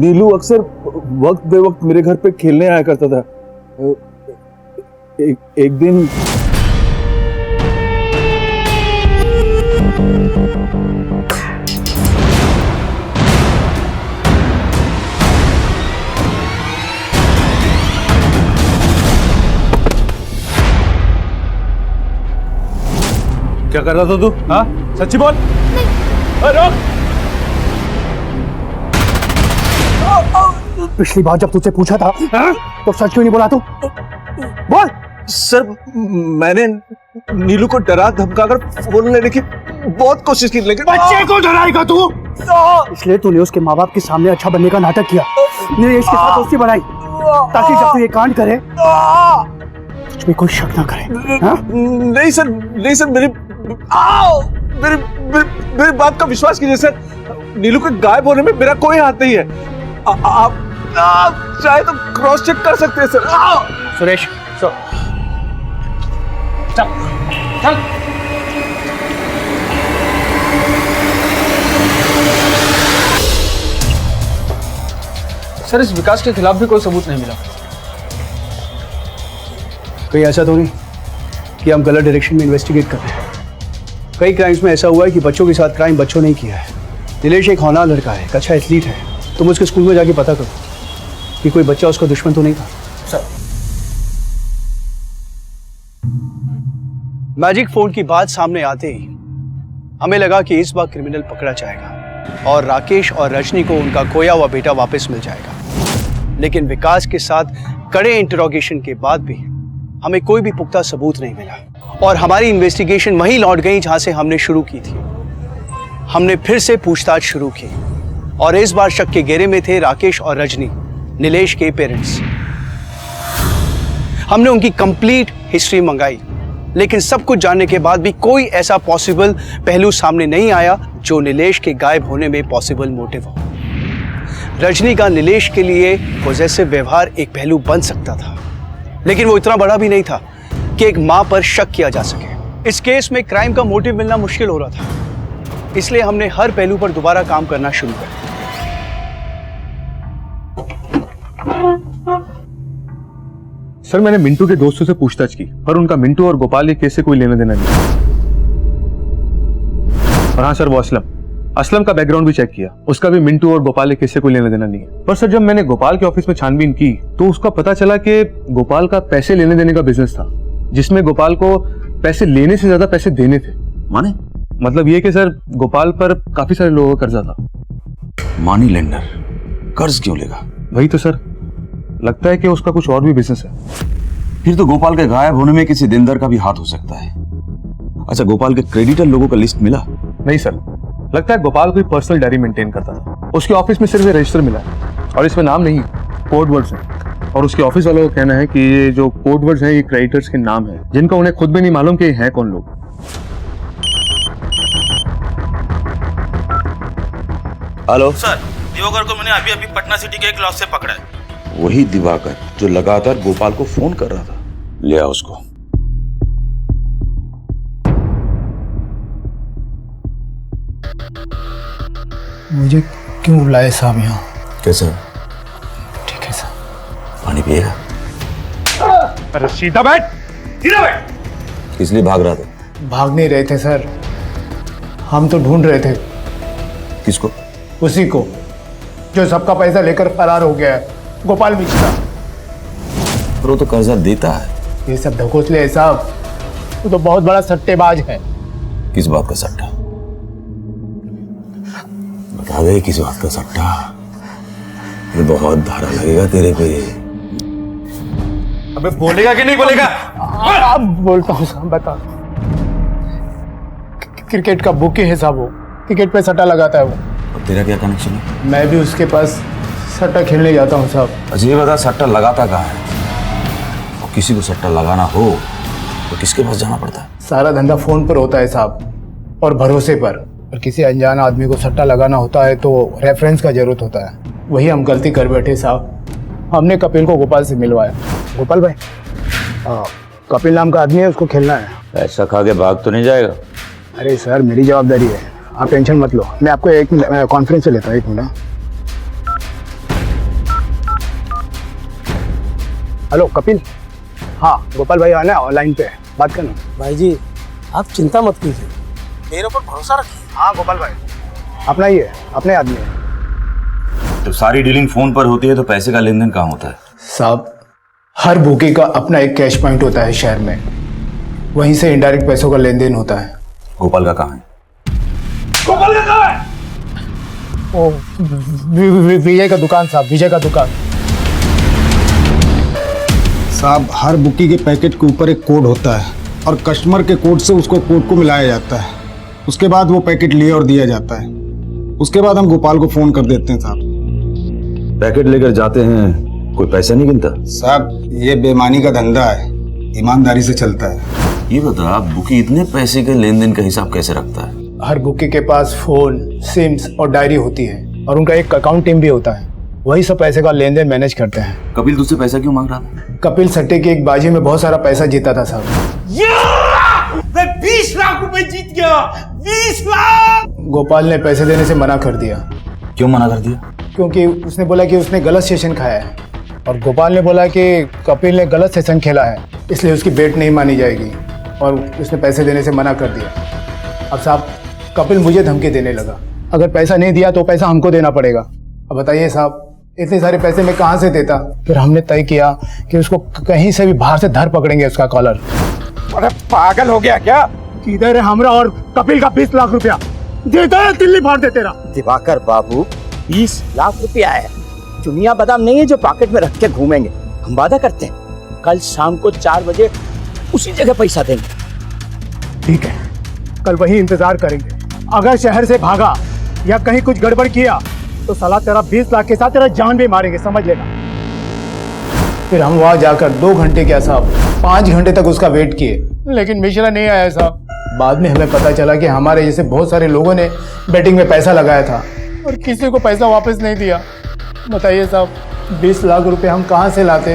[SPEAKER 15] नीलू अक्सर वक्त बे वक्त मेरे घर पे खेलने आया करता था। एक दिन
[SPEAKER 6] क्या कर रहा था तू? हाँ सच्ची बोल।
[SPEAKER 3] पिछली बार जब तुझसे पूछा था तो सच क्यों नहीं बोला तू? बोल।
[SPEAKER 15] सर मैंने नीलू को डरा धमकाकर फोन लेने की बहुत कोशिश की, लेकिन
[SPEAKER 3] बच्चे को डराएगा तू? इसलिए तूने उसके माँ बाप के सामने अच्छा बनने का नाटक किया, नीलेश के साथ दोस्ती बनाई, ताकि जब तू ये कांड करे तुझ पे कोई शक ना करे। हाँ?
[SPEAKER 15] नहीं सर, नहीं सर, मेरी मेरी बात का विश्वास कीजिए सर, नीलू के गायब होने में मेरा कोई हाथ नहीं है। आप चाहे तो क्रॉस चेक कर सकते हैं सर।
[SPEAKER 3] सुरेश चल चल।
[SPEAKER 2] सर इस विकास के खिलाफ भी कोई सबूत नहीं मिला।
[SPEAKER 3] कहीं ऐसा तो नहीं कि हम गलत डायरेक्शन में इन्वेस्टिगेट कर रहे हैं। कई क्राइम्स में ऐसा हुआ है कि बच्चों के साथ क्राइम बच्चों ने किया है। नीलेश एक होनहार लड़का है, एक अच्छा एथलीट है। तुम उसके स्कूल में जाके पता करो कि कोई बच्चा उसका दुश्मन तो नहीं था।
[SPEAKER 2] सर
[SPEAKER 3] मैजिक फोन की बात सामने आते ही हमें लगा कि इस बार क्रिमिनल पकड़ा जाएगा और राकेश और रजनी को उनका खोया हुआ बेटा वापस मिल जाएगा। लेकिन विकास के साथ कड़े इंटरोगेशन के बाद भी हमें कोई भी पुख्ता सबूत नहीं मिला और हमारी इन्वेस्टिगेशन वहीं लौट गई जहां से हमने शुरू की थी। हमने फिर से पूछताछ शुरू की और इस बार शक के घेरे में थे राकेश और रजनी, नीलेश के पेरेंट्स। हमने उनकी कंप्लीट हिस्ट्री मंगाई, लेकिन सब कुछ जानने के बाद भी कोई ऐसा पॉसिबल पहलू सामने नहीं आया जो नीलेश के गायब होने में पॉसिबल मोटिव हो। रजनी का नीलेश के लिए पॉजेसिव व्यवहार एक पहलू बन सकता था, लेकिन वो इतना बड़ा भी नहीं था कि एक मां पर शक किया जा सके। इस केस में क्राइम का मोटिव मिलना मुश्किल हो रहा था, इसलिए हमने हर पहलू पर दोबारा काम करना शुरू कर दिया।
[SPEAKER 13] सर मैंने मिंटू के दोस्तों से पूछताछ की, पर उनका मिंटू और गोपाल के केस से कोई लेना देना नहीं। और हाँ सर, वो असलम का बैकग्राउंड भी चेक किया, उसका भी मिंटू और गोपाल के केस से कोई लेना देना नहीं है। पर सर जब मैंने गोपाल के ऑफिस में छानबीन की तो उसका पता चला कि गोपाल का पैसे लेने देने का बिजनेस था, जिसमें गोपाल को पैसे लेने से ज्यादा पैसे देने थे।
[SPEAKER 10] माने
[SPEAKER 13] मतलब ये कि सर गोपाल पर काफी सारे लोगों का कर्जा था।
[SPEAKER 10] मनी लेंडर कर्ज क्यों लेगा?
[SPEAKER 13] वही तो सर, लगता है कि उसका कुछ और भी बिजनेस है।
[SPEAKER 10] फिर तो गोपाल के गायब होने में किसी दिनदर का भी हाथ हो सकता है। अच्छा, गोपाल के क्रेडिटर लोगों का लिस्ट मिला?
[SPEAKER 13] नहीं सर, लगता है गोपाल कोई पर्सनल डायरी मेंटेन करता था। उसके ऑफिस में सिर्फ रजिस्टर मिला है और इसमें नाम नहीं, कोड वर्ड्स हैं। और उसके ऑफिस वालों का कहना है कि ये जो कोड वर्ड्स हैं ये क्रेडिटर्स के नाम हैं, जिनका उन्हें खुद भी नहीं मालूम कि हैं कौन लोग।
[SPEAKER 10] हेलो
[SPEAKER 17] सर, दिवाकर को मैंने अभी अभी पटना सिटी के एक लॉज से पकड़ा है।
[SPEAKER 10] वही दिवाकर जो लगातार गोपाल को फोन कर रहा था। ले आओ उसको।
[SPEAKER 14] मुझे क्यों बुलाए साहब यहाँ?
[SPEAKER 10] कैसा?
[SPEAKER 14] ठीक है साहब।
[SPEAKER 10] पानी पिएगा?
[SPEAKER 15] अरे सीधा बैठ, सीधा बैठ।
[SPEAKER 10] किस लिए भाग रहा था?
[SPEAKER 14] भाग नहीं रहे थे सर, हम तो ढूंढ रहे थे।
[SPEAKER 10] किसको?
[SPEAKER 14] उसी को जो सबका पैसा लेकर फरार हो गया है, गोपाल मिश्रा।
[SPEAKER 10] पर वो तो कर्जा देता है।
[SPEAKER 14] ये सब ढकोसले है साहब, वो तो बहुत बड़ा सट्टेबाज है।
[SPEAKER 10] किस बात का सट्टा? बता दे किस बात का सट्टा। ये बहुत धारा लगेगा तेरे पे।
[SPEAKER 15] अबे बोलेगा कि नहीं बोलेगा?
[SPEAKER 14] अब बोलता हूँ साहब, बता। क्रिकेट का बुकी है साहब, वो क्रिकेट पे सट्टा लगाता है वो।
[SPEAKER 10] और तेरा क्या कनेक्शन है?
[SPEAKER 14] मैं भी उसके पास सट्टा खेलने जाता हूँ साहब।
[SPEAKER 10] अच्छा ये बता, सट्टा लगाता कहाँ है? और किसी को सट्टा लगाना हो तो किसके पास जाना पड़ता है?
[SPEAKER 14] सारा धंधा फोन पर होता है साहब, और भरोसे पर। और किसी अनजान आदमी को सट्टा लगाना होता है तो रेफरेंस का जरूरत होता है। वही हम गलती कर बैठे साहब। हमने कपिल को गोपाल से मिलवाया। गोपाल भाई, कपिल नाम का आदमी है, उसको खेलना है।
[SPEAKER 10] पैसा खा के भाग तो नहीं जाएगा?
[SPEAKER 14] अरे सर, मेरी जवाबदारी है, आप टेंशन मत लो। मैं आपको एक मिनट कॉन्फ्रेंस से लेता हूँ, एक मिनट। हेलो कपिल। हाँ गोपाल भाई आना, ऑनलाइन पे बात करना।
[SPEAKER 12] भाई जी आप चिंता मत कीजिए, मेरे ऊपर भरोसा रखिए।
[SPEAKER 14] हाँ गोपाल भाई, अपना ही है, अपने आदमी है।
[SPEAKER 10] जब सारी डीलिंग फोन पर होती है तो पैसे का लेन देन कहाँ होता है?
[SPEAKER 14] साहब, हर भूखे का अपना एक कैश पॉइंट होता है शहर में, वहीं से इनडायरेक्ट पैसों का लेन देन होता है।
[SPEAKER 10] गोपाल का कहाँ है?
[SPEAKER 15] गोपाल का कहाँ है?
[SPEAKER 14] ओ विजय का दुकान साहब, विजय का दुकान।
[SPEAKER 18] साहब, हर बुकी के पैकेट के ऊपर एक कोड होता है और कस्टमर के कोड से उसको कोड को मिलाया जाता है। उसके बाद वो पैकेट लिया और दिया जाता है। उसके बाद हम गोपाल को फोन कर देते हैं साहब।
[SPEAKER 10] पैकेट लेकर जाते हैं, कोई पैसा नहीं गिनता?
[SPEAKER 18] साहब, ये बेईमानी का धंधा है, ईमानदारी से चलता है।
[SPEAKER 10] ये बता, बुकी इतने पैसे के लेन देन का हिसाब कैसे रखता है?
[SPEAKER 14] हर बुकी के पास फोन, सिम्स और डायरी होती है और उनका एक अकाउंट टीम भी होता है। वही सब पैसे का लेन देन मैनेज करते हैं।
[SPEAKER 10] कपिल तुझसे पैसा क्यों मांग रहा था?
[SPEAKER 14] कपिल सट्टे की एक बाजी में बहुत सारा पैसा जीता था साहब।
[SPEAKER 11] मैं 20 लाख रुपए जीत गया। 20 लाख।
[SPEAKER 14] गोपाल ने पैसे देने से मना कर दिया।
[SPEAKER 10] क्यों मना कर दिया?
[SPEAKER 14] क्योंकि उसने बोला कि उसने गलत सेशन खाया है और गोपाल ने बोला कि कपिल ने गलत सेशन खेला है, इसलिए उसकी बेट नहीं मानी जाएगी और उसने पैसे देने से मना कर दिया। अब साहब कपिल मुझे धमकी देने लगा, अगर पैसा नहीं दिया तो पैसा हमको देना पड़ेगा। अब बताइए साहब, इतने सारे पैसे मैं कहाँ से देता? फिर हमने तय किया कि उसको कहीं से भी बाहर से धर पकड़ेंगे उसका कॉलर।
[SPEAKER 11] अरे पागल हो गया क्या?
[SPEAKER 14] किधर है हमरा और कपिल का 20 लाख रुपया? देता है दिल्ली फाड़ दे तेरा।
[SPEAKER 11] दिवाकर बाबू, 20 लाख रुपया है, चुनिया बादाम नहीं है जो पॉकेट में रख के घूमेंगे। हम वादा करते हैं कल शाम को 4 बजे उसी जगह पैसा देंगे।
[SPEAKER 14] ठीक है, कल वही इंतजार करेंगे। अगर शहर से भागा या कहीं कुछ गड़बड़ किया तो साला तेरा 20 लाख के साथ तेरा जान भी मारेंगे, समझ लेना। फिर हम वहां जाकर 2 घंटे क्या साहब 5 घंटे तक उसका वेट किए, लेकिन मिश्रा नहीं आया साहब। बाद में हमें पता चला कि हमारे जैसे बहुत सारे लोगों ने बैटिंग में पैसा लगाया था और किसी को पैसा वापस नहीं दिया। बताइए साहब, 20 लाख रुपए हम कहाँ से लाते?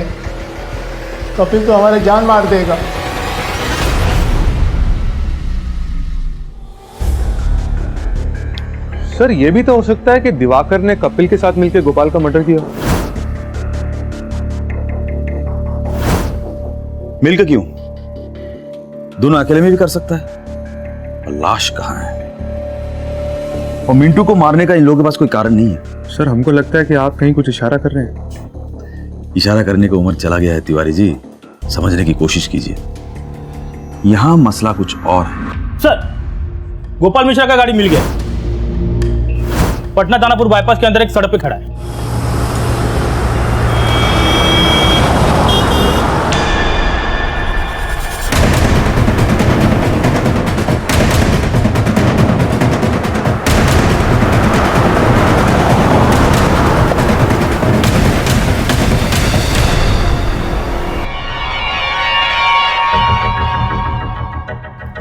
[SPEAKER 14] कपिल तो हमारे जान मार देगा।
[SPEAKER 13] सर ये भी तो हो सकता है कि दिवाकर ने कपिल के साथ मिलकर गोपाल का मर्डर किया।
[SPEAKER 10] मिलकर क्यों? दोनों अकेले में भी कर सकता है। और लाश कहाँ है? और मिंटू को मारने का इन लोगों के पास कोई कारण नहीं है।
[SPEAKER 13] सर हमको लगता है कि आप कहीं कुछ इशारा कर रहे हैं।
[SPEAKER 10] इशारा करने का उम्र चला गया है तिवारी जी, समझने की कोशिश कीजिए। यहां मसला कुछ और है।
[SPEAKER 17] सर, गोपाल मिश्रा का गाड़ी मिल गया, पटना दानापुर बाईपास के अंदर एक सड़क पे खड़ा है।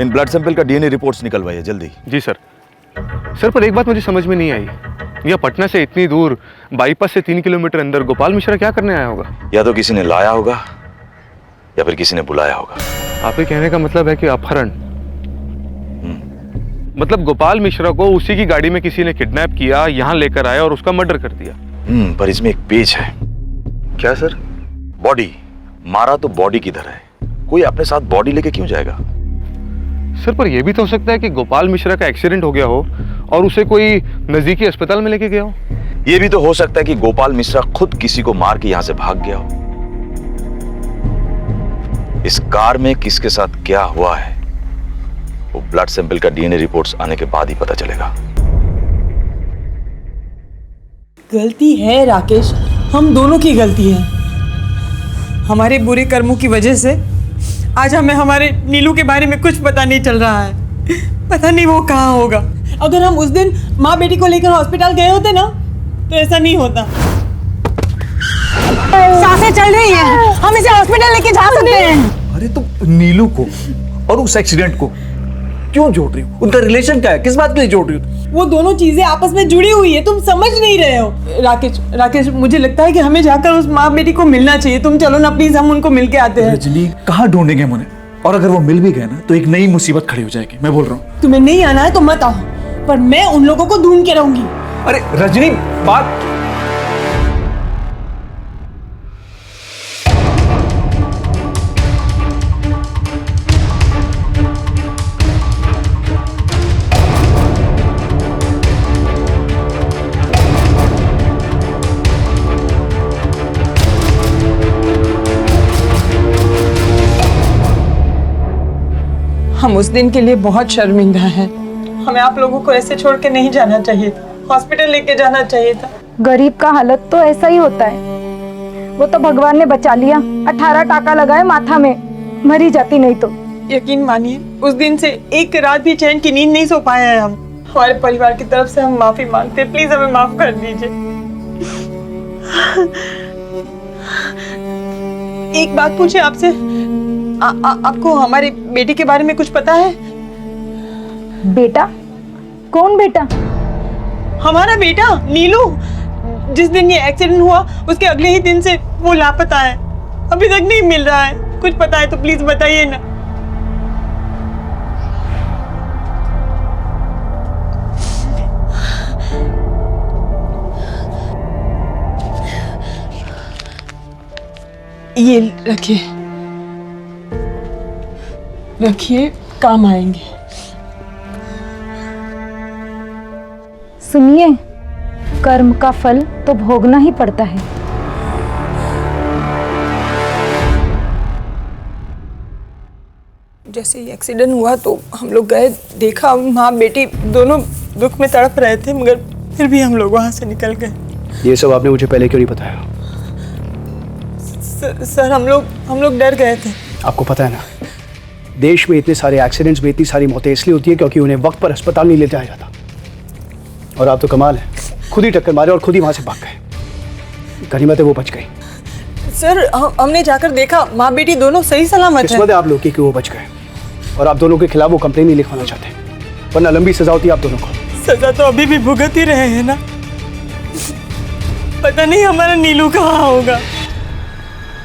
[SPEAKER 10] इन ब्लड सैंपल का डीएनए रिपोर्ट्स निकलवाइए जल्दी।
[SPEAKER 13] जी सर। सर पर एक बात मुझे समझ में नहीं आई, यह पटना से इतनी दूर बाईपास से 3 किलोमीटर अंदर गोपाल मिश्रा क्या करने आया होगा?
[SPEAKER 10] या तो किसी ने लाया होगा या फिर किसी ने बुलाया होगा।
[SPEAKER 13] आपके कहने का मतलब है कि अपहरण? मतलब गोपाल मिश्रा को उसी की गाड़ी में किसी ने किडनैप किया, यहाँ लेकर आया और उसका मर्डर कर दिया।
[SPEAKER 10] पर इसमें एक पेच है।
[SPEAKER 13] क्या सर?
[SPEAKER 10] बॉडी मारा तो बॉडी किधर है? कोई अपने साथ बॉडी लेके क्यों जाएगा?
[SPEAKER 13] सर पर यह भी तो हो सकता है कि गोपाल मिश्रा का एक्सीडेंट हो गया हो और उसे कोई नजदीकी अस्पताल में लेके गया हो।
[SPEAKER 10] यह भी तो हो सकता है कि गोपाल मिश्रा खुद किसी को मार के यहां से भाग गया हो। इस कार में किसके साथ क्या हुआ है वो ब्लड सैंपल का डीएनए रिपोर्ट्स आने के बाद ही पता चलेगा।
[SPEAKER 4] गलती है राकेश, हम दोनों की गलती है। हमारे बुरे कर्मों की वजह से आज हमें हमारे नीलू के बारे में कुछ पता नहीं चल रहा है। पता नहीं वो कहाँ होगा। अगर हम उस दिन माँ बेटी को लेकर हॉस्पिटल गए होते ना तो ऐसा नहीं होता। सांसें चल रही हैं, हम इसे हॉस्पिटल लेके जा सकते हैं।
[SPEAKER 6] अरे तो नीलू को और उस एक्सीडेंट को क्यों जोड़ रही हो? उनका रिलेशन क्या है? किस बात के लिए जोड़ रही हो?
[SPEAKER 4] वो दोनों चीजें आपस में जुड़ी हुई है, तुम समझ नहीं रहे हो। राकेश मुझे लगता है कि हमें जाकर उस माँ बेटी को मिलना चाहिए। तुम चलो ना प्लीज, हम उनको मिल के आते हैं।
[SPEAKER 6] रजनी, कहाँ ढूंढेंगे हम उन्हें? और अगर वो मिल भी गए ना तो एक नई मुसीबत खड़ी हो जाएगी। मैं बोल रहा हूँ
[SPEAKER 4] तुम्हें नहीं आना है तो मत आओ, पर मैं उन लोगों को ढूंढ के रहूंगी।
[SPEAKER 6] अरे रजनी, बात
[SPEAKER 4] हम उस दिन के लिए बहुत शर्मिंदा हैं। हमें आप लोगों को ऐसे छोड़ के नहीं जाना चाहिए था, हॉस्पिटल लेके जाना चाहिए था।
[SPEAKER 5] गरीब का हालत तो ऐसा ही होता है। वो तो भगवान ने बचा लिया, 18 टाका लगाए माथा में, मरी जाती नहीं तो।
[SPEAKER 4] यकीन मानिए उस दिन से एक रात भी चैन की नींद नहीं सो पाए हैं हम। हमारे परिवार की तरफ से हम माफी मांगते हैं, प्लीज हमें माफ कर दीजिए। एक बात पूछे आपसे, आपको हमारे बेटे के बारे में कुछ पता है?
[SPEAKER 5] बेटा?
[SPEAKER 16] कौन बेटा?
[SPEAKER 4] हमारा बेटा नीलू। जिस दिन ये एक्सीडेंट हुआ उसके अगले ही दिन से वो लापता है, अभी तक नहीं मिल रहा है। कुछ पता है तो प्लीज बताइए ना। ये रखिए, रखिए, काम आएंगे।
[SPEAKER 16] सुनिए, कर्म का फल तो भोगना ही पड़ता है।
[SPEAKER 4] जैसे ही एक्सीडेंट हुआ तो हम लोग गए, देखा माँ बेटी दोनों दुख में तड़प रहे थे, मगर फिर भी हम लोग वहां से निकल गए।
[SPEAKER 3] ये सब आपने मुझे पहले क्यों नहीं बताया?
[SPEAKER 4] सर हम लोग डर गए थे।
[SPEAKER 3] आपको पता है ना, देश में इतने सारे एक्सीडेंट्स में इतनी सारी मौतें इसलिए होती है क्योंकि उन्हें वक्त पर अस्पताल नहीं ले जाया जाता। और आप तो कमाल है, खुद ही टक्कर मारे और खुद ही वहां से भाग गए। गनीमत है वो बच गई।
[SPEAKER 4] सर हमने जाकर देखा, माँ बेटी दोनों सही सलामत हैं।
[SPEAKER 3] किस्मत है आप लोग की कि वो बच गए, और आप दोनों के खिलाफ वो कंप्लेन नहीं लिखवाना चाहते, वरना लंबी सजा होती है आप दोनों को।
[SPEAKER 4] सजा तो अभी भी भुगत ही रहे हैं ना। पता नहीं हमारा नीलू कहाँ होगा।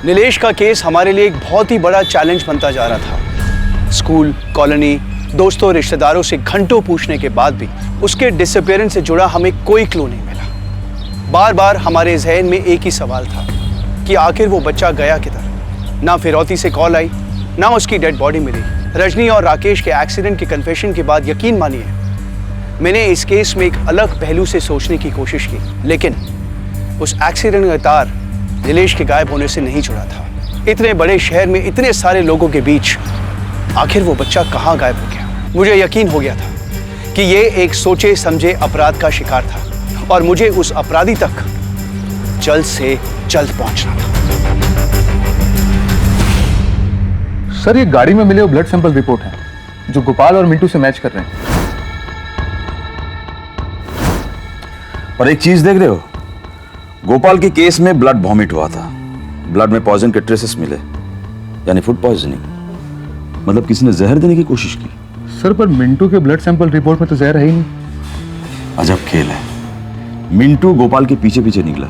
[SPEAKER 3] नीलेश का केस हमारे लिए एक बहुत ही बड़ा चैलेंज बनता जा रहा था। स्कूल, कॉलोनी, दोस्तों, रिश्तेदारों से घंटों पूछने के बाद भी उसके डिसअपीयरेंस से जुड़ा हमें कोई क्लू नहीं मिला। बार बार हमारे जहन में एक ही सवाल था कि आखिर वो बच्चा गया किधर। ना फिरौती से कॉल आई, ना उसकी डेड बॉडी मिली। रजनी और राकेश के एक्सीडेंट के कन्फेशन के बाद यकीन मानिए मैंने इस केस में एक अलग पहलू से सोचने की कोशिश की, लेकिन उस एक्सीडेंट का तार नीलेश के गायब होने से नहीं जुड़ा था। इतने बड़े शहर में इतने सारे लोगों के बीच आखिर वो बच्चा कहाँ गायब हो गया? मुझे यकीन हो गया था कि ये एक सोचे समझे अपराध का शिकार था और मुझे उस अपराधी तक जल्द से जल्द पहुंचना था।
[SPEAKER 13] सर, ये गाड़ी में मिले वो ब्लड सैंपल रिपोर्ट है जो गोपाल और मिंटू से मैच कर रहे हैं।
[SPEAKER 10] और एक चीज देख रहे हो, गोपाल के केस में ब्लड वॉमिट हुआ था, ब्लड में पॉइजन के ट्रेसेस मिले, यानी फूड पॉइजनिंग। मतलब किसी ने जहर देने की कोशिश की।
[SPEAKER 13] सर, पर मिंटू के ब्लड सैंपल रिपोर्ट में तो जहर है ही नहीं।
[SPEAKER 10] अजब खेल है। मिंटू गोपाल के पीछे पीछे निकला,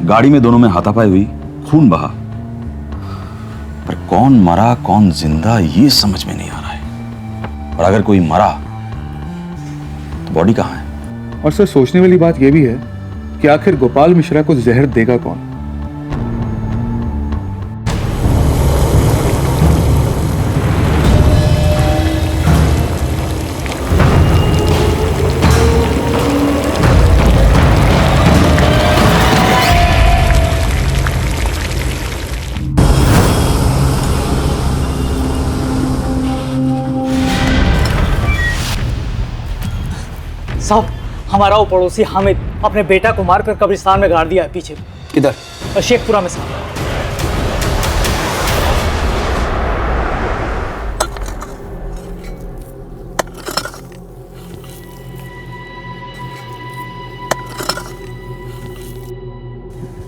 [SPEAKER 10] गाड़ी में दोनों में हाथापाई हुई, खून बहा, पर कौन मरा कौन जिंदा ये समझ में नहीं आ रहा है। और अगर कोई मरा तो बॉडी कहां है?
[SPEAKER 13] और सर, सोचने वाली बात यह भी है कि आखिर गोपाल मिश्रा को जहर देगा कौन?
[SPEAKER 19] साहब, हमारा वो पड़ोसी हामिद अपने बेटा को मारकर कब्रिस्तान में गाड़ दिया है पीछे।
[SPEAKER 3] किधर?
[SPEAKER 19] शेखपुरा में साहब।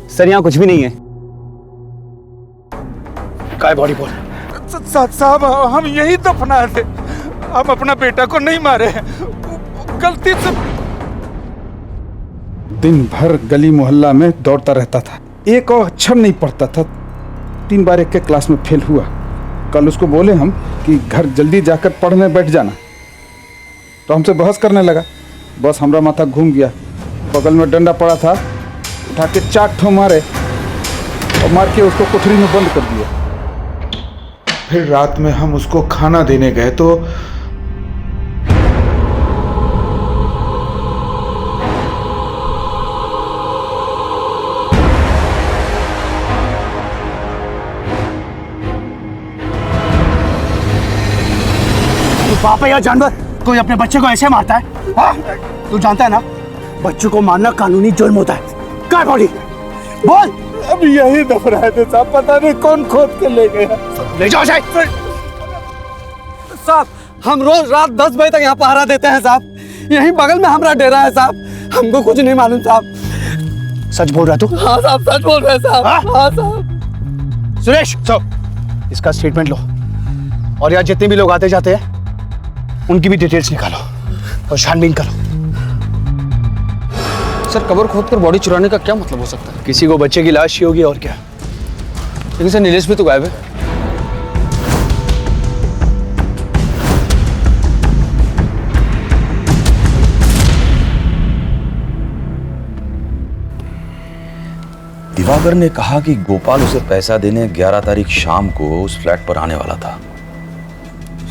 [SPEAKER 3] सर यहाँ कुछ भी नहीं है। काय बॉडी बोल।
[SPEAKER 15] साहब, हम यही दफनाए थे, हम अपना बेटा को नहीं मारे, गलती से।
[SPEAKER 18] दिन भर गली मोहल्ला में दौड़ता रहता था, एक और अक्षर नहीं पढ़ता था, 3 बार एक के क्लास में फेल हुआ। कल उसको बोले हम कि घर जल्दी जाकर पढ़ने बैठ जाना, तो हमसे बहस करने लगा। बस हमारा माथा घूम गया। बगल में डंडा पड़ा था, उठा के 4 ठो मारे और मार के उसको कोठरी में बंद कर दिया।
[SPEAKER 20] फिर रात में हम उसको खाना देने गए तो
[SPEAKER 3] बाप है या जानवर, कोई अपने बच्चे को ऐसे मारता है? हाँ? तू जानता है ना, बच्चों को मारना कानूनी जुर्म होता है। काय बॉडी बोल।
[SPEAKER 15] अब यही दफनाए थे साहब, पता नहीं कौन खोद के ले गया।
[SPEAKER 3] ले जाओ साहब।
[SPEAKER 15] हम रोज रात 10 बजे तक यहाँ पहरा देते हैं साहब। यही बगल में हमारा डेरा है साहब, हमको कुछ नहीं मालूम साहब।
[SPEAKER 3] सच बोल रहा तू?
[SPEAKER 15] हाँ साहब, सच बोल रहे साहब। हाँ साहब।
[SPEAKER 3] सुरेश, इसका स्टेटमेंट लो और यहाँ जितने भी लोग आते जाते हैं उनकी भी डिटेल्स निकालो और छानबीन करो।
[SPEAKER 2] सर कबर खोद कर बॉडी चुराने का क्या मतलब हो सकता है?
[SPEAKER 3] किसी को बच्चे की लाश चाहिए होगी और क्या।
[SPEAKER 2] लेकिन सर नीलेश भी तो गायब है।
[SPEAKER 10] दिवाकर ने कहा कि गोपाल उसे पैसा देने 11 तारीख शाम को उस फ्लैट पर आने वाला था।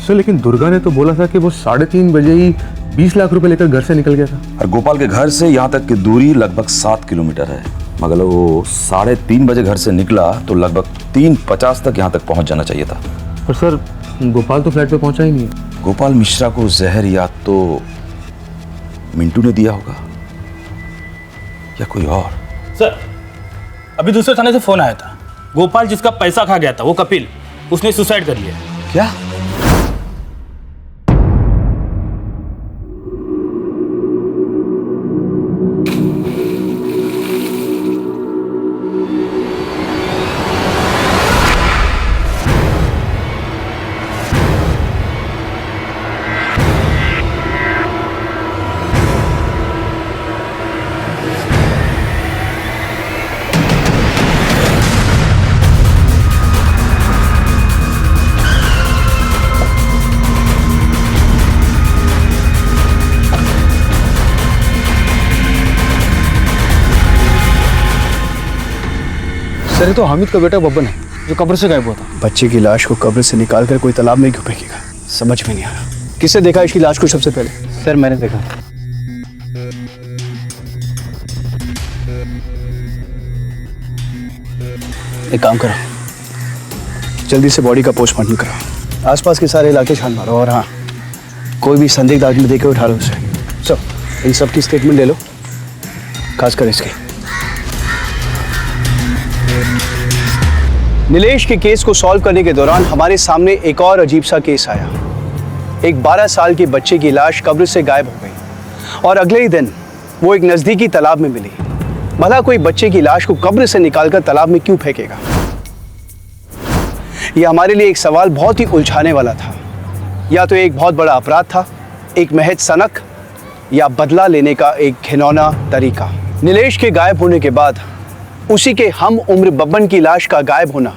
[SPEAKER 13] सर लेकिन दुर्गा ने तो बोला था कि वो 3:30 बजे ही 20 लाख रुपए लेकर घर से निकल गया था।
[SPEAKER 10] और गोपाल के घर से यहाँ तक की दूरी लगभग 7 किलोमीटर है, मगर वो 3:30 बजे घर से निकला तो लगभग 3:50 तक यहाँ तक पहुंच जाना चाहिए था।
[SPEAKER 13] पर सर गोपाल तो फ्लैट पे पहुंचा ही नहीं है।
[SPEAKER 10] गोपाल मिश्रा को जहर या तो मिंटू ने दिया होगा या कोई और।
[SPEAKER 17] सर अभी दूसरे थाने से फोन आया था, गोपाल जिसका पैसा खा गया था वो कपिल, उसने सुसाइड कर लिया।
[SPEAKER 10] क्या?
[SPEAKER 2] सर ये तो हामिद का बेटा बब्बन है जो कब्र से गायब हुआ था।
[SPEAKER 3] बच्चे की लाश को कब्र से निकाल कर कोई तालाब में क्यों फेंकेगा, समझ में नहीं आ रहा। किसने देखा इसकी लाश को सबसे पहले?
[SPEAKER 9] सर मैंने देखा।
[SPEAKER 3] एक काम करो, जल्दी से बॉडी का पोस्टमार्टम कराओ, आसपास के सारे इलाके छान मारो और हाँ कोई भी संदिग्ध आदमी देखे उठा लो उसे। सब इन सब की स्टेटमेंट ले लो, खासकर इसकी। नीलेश के केस को सॉल्व करने के दौरान हमारे सामने एक और अजीब सा केस आया। एक 12 साल के बच्चे की लाश कब्र से गायब हो गई और अगले ही दिन वो एक नजदीकी तालाब में मिली। भला कोई बच्चे की लाश को कब्र से निकालकर तालाब में क्यों फेंकेगा? यह हमारे लिए एक सवाल बहुत ही उलझाने वाला था। या तो एक बहुत बड़ा अपराध था, एक महज सनक, या बदला लेने का एक घिनौना तरीका। नीलेश के गायब होने के बाद उसी के हम उम्र बब्बन की लाश का गायब होना,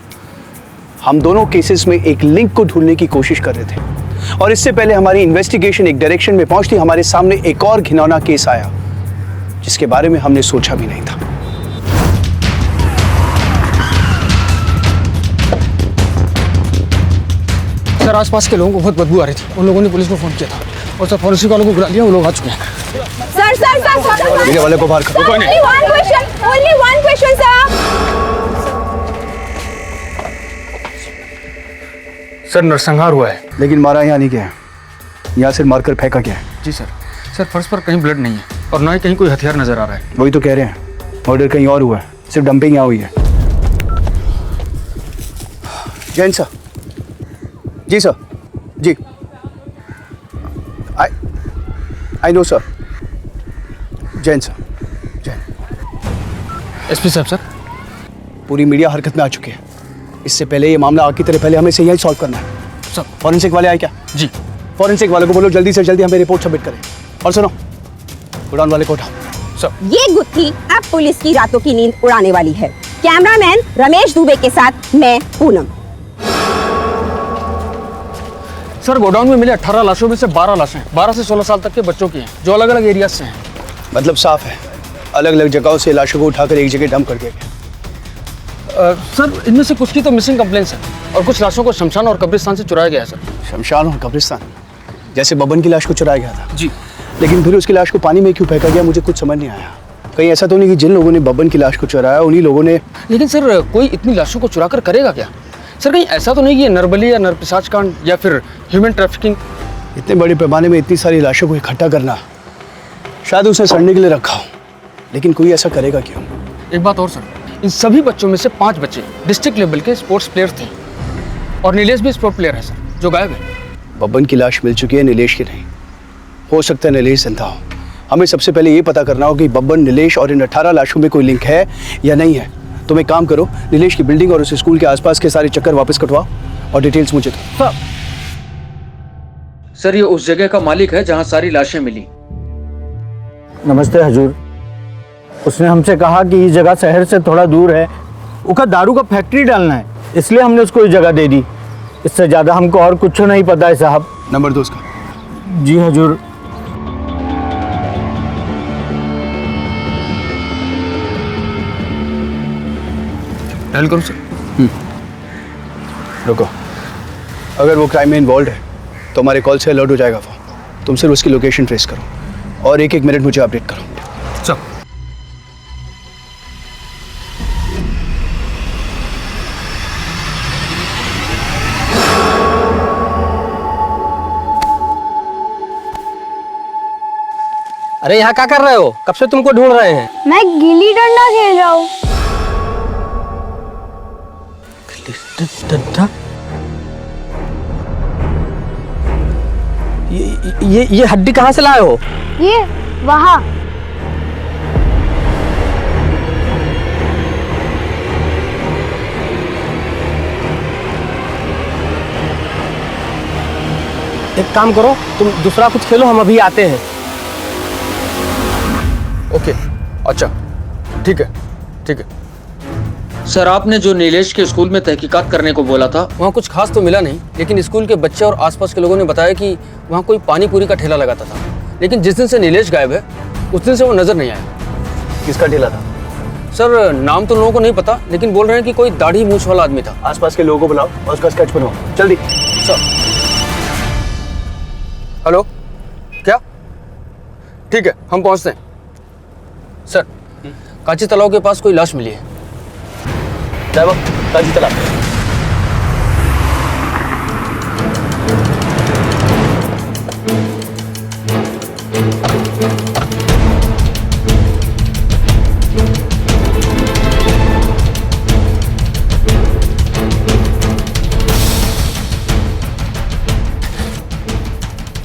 [SPEAKER 3] हम दोनों केसेस में एक लिंक को ढूंढने की कोशिश कर रहे थे। और इससे पहले हमारी इन्वेस्टिगेशन एक डायरेक्शन में पहुंचती, हमारे सामने एक और घिनौना केस आया जिसके बारे में हमने सोचा भी नहीं था।
[SPEAKER 2] सर आसपास के लोगों को बहुत बदबू आ रही थी, उन लोगों ने पुलिस को फोन किया था और सर फॉरेंसिक वालों को बुला लिया, वो लोग आ चुके हैं।
[SPEAKER 1] सर
[SPEAKER 3] मीडिया वाले को बाहर करो।
[SPEAKER 1] only one question sir.
[SPEAKER 2] Sir नरसंहार हुआ है,
[SPEAKER 3] लेकिन मारा यहाँ नहीं गया है, यहाँ से मारकर फेंका गया है।
[SPEAKER 2] जी सर। सर फर्श पर कहीं ब्लड नहीं है और ना ही कहीं कोई हथियार नजर आ रहा है।
[SPEAKER 3] वही तो कह रहे हैं, मर्डर कहीं और हुआ है, सिर्फ डंपिंग यहाँ हुई है। जैन सर। जी सर। जी I know sir. Jain sir. Jain.
[SPEAKER 2] SP साहब सर,
[SPEAKER 3] पूरी मीडिया हरकत में आ चुकी है। इससे पहले ये मामला आग की तरह पहले हमें से यही सॉल्व करना है।
[SPEAKER 2] सर
[SPEAKER 3] फॉरेंसिक वाले आए क्या?
[SPEAKER 2] जी।
[SPEAKER 3] फॉरेंसिक वाले को बोलो जल्दी से जल्दी हमें रिपोर्ट सबमिट करें। और सुनो, गोडाउन वाले को उठाओ।
[SPEAKER 2] सर
[SPEAKER 1] ये गुत्थी अब पुलिस की रातों की नींद उड़ाने वाली है। कैमरामैन रमेश दुबे के साथ मैं पूनम।
[SPEAKER 2] सर गोडाउन में मिले 18 लाशों में से 12 लाशें 12 से 16 साल तक के बच्चों की हैं, जो अलग अलग एरिया से हैं।
[SPEAKER 3] मतलब साफ है, अलग अलग जगहों से लाशों को उठाकर एक जगह डंप कर दिया गया।
[SPEAKER 2] सर इनमें से कुछ की तो मिसिंग कंप्लेंट्स हैं और कुछ लाशों को शमशान और कब्रिस्तान से चुराया गया है। सर
[SPEAKER 3] शमशान और कब्रिस्तान? जैसे बब्बन की लाश को चुराया गया था।
[SPEAKER 2] जी।
[SPEAKER 3] लेकिन फिर उसकी लाश को पानी में क्यों फेंका गया, मुझे कुछ समझ नहीं आया। कहीं ऐसा तो नहीं कि जिन लोगों ने बब्बन की लाश को चुराया उन्हीं लोगों ने?
[SPEAKER 2] लेकिन सर कोई इतनी लाशों को चुरा कर करेगा क्या? सर कहीं ऐसा तो नहीं कि ये नरबली या नरपिशाच कांड या फिर ह्यूमन ट्रैफिकिंग?
[SPEAKER 3] इतने बड़े पैमाने में इतनी सारी लाशों को इकट्ठा करना, शायद उसे सड़ने के लिए रखा हो, लेकिन कोई ऐसा करेगा क्यों?
[SPEAKER 2] एक बात और सर, इन सभी बच्चों में से 5 बच्चे डिस्ट्रिक्ट लेवल के स्पोर्ट्स प्लेयर थे और नीलेश भी स्पोर्ट्स प्लेयर है सर, जो गायब है।
[SPEAKER 3] बब्बन की लाश मिल चुकी है, नीलेश की नहीं। हो सकता है नीलेश जिंदा हो। हमें सबसे पहले ये पता करना होगा कि बब्बन, नीलेश और इन 18 लाशों में कोई लिंक है या नहीं है। तुम एक काम करो, नीलेश की बिल्डिंग और उस स्कूल के आसपास के सारे चक्कर वापस कटवाओ और डिटेल्स मुझे दो।
[SPEAKER 2] सर ये उस जगह का मालिक है जहां सारी लाशें मिली।
[SPEAKER 9] नमस्ते हजूर।
[SPEAKER 19] उसने हमसे कहा कि ये जगह शहर से थोड़ा दूर है, उसका दारू का फैक्ट्री डालना है, इसलिए हमने उसको ये जगह दे दी। इससे ज़्यादा हमको और कुछ नहीं पता है साहब।
[SPEAKER 3] नंबर दो उसका।
[SPEAKER 19] जी हजूर।
[SPEAKER 2] डायल करो सर।
[SPEAKER 3] रुको, अगर वो क्राइम में इन्वॉल्व है तो हमारे कॉल से अलर्ट हो जाएगा वो। तुम सिर्फ उसकी लोकेशन ट्रेस करो और 1-1 मिनट मुझे अपडेट करो।
[SPEAKER 2] चल।
[SPEAKER 21] अरे यहाँ क्या कर रहे हो? कब से तुमको ढूंढ रहे हैं।
[SPEAKER 5] मैं गिल्ली डंडा खेल रहा हूँ।
[SPEAKER 21] डंडा? ये हड्डी कहाँ से लाए हो?
[SPEAKER 5] ये वहाँ।
[SPEAKER 21] एक काम करो, तुम दूसरा कुछ खेलो, हम अभी आते हैं।
[SPEAKER 2] ओके, अच्छा, ठीक है, ठीक है।
[SPEAKER 22] सर, आपने जो नीलेश के स्कूल में तहकीकात करने को बोला था,
[SPEAKER 21] वहाँ कुछ खास तो मिला नहीं, लेकिन स्कूल के बच्चे और आसपास के लोगों ने बताया कि वहाँ कोई पानी पूरी का ठेला लगाता था। लेकिन जिस दिन से नीलेश गायब है, उस दिन से वो नजर नहीं आया।
[SPEAKER 3] किसका ठेला था?
[SPEAKER 21] सर, नाम तो लोगों को नहीं पता, लेकिन बोल रहे हैं कि कोई दाढ़ी मूंछ वाला आदमी था।
[SPEAKER 3] आसपास के लोगों को बुलाओ और उसका स्केच बनाओ, जल्दी।
[SPEAKER 21] सर। हेलो, क्या? ठीक है, हम पहुंचते हैं। सर, कांची तालाब के पास कोई लाश मिली है।
[SPEAKER 3] ड्राइवर, कांची तालाब।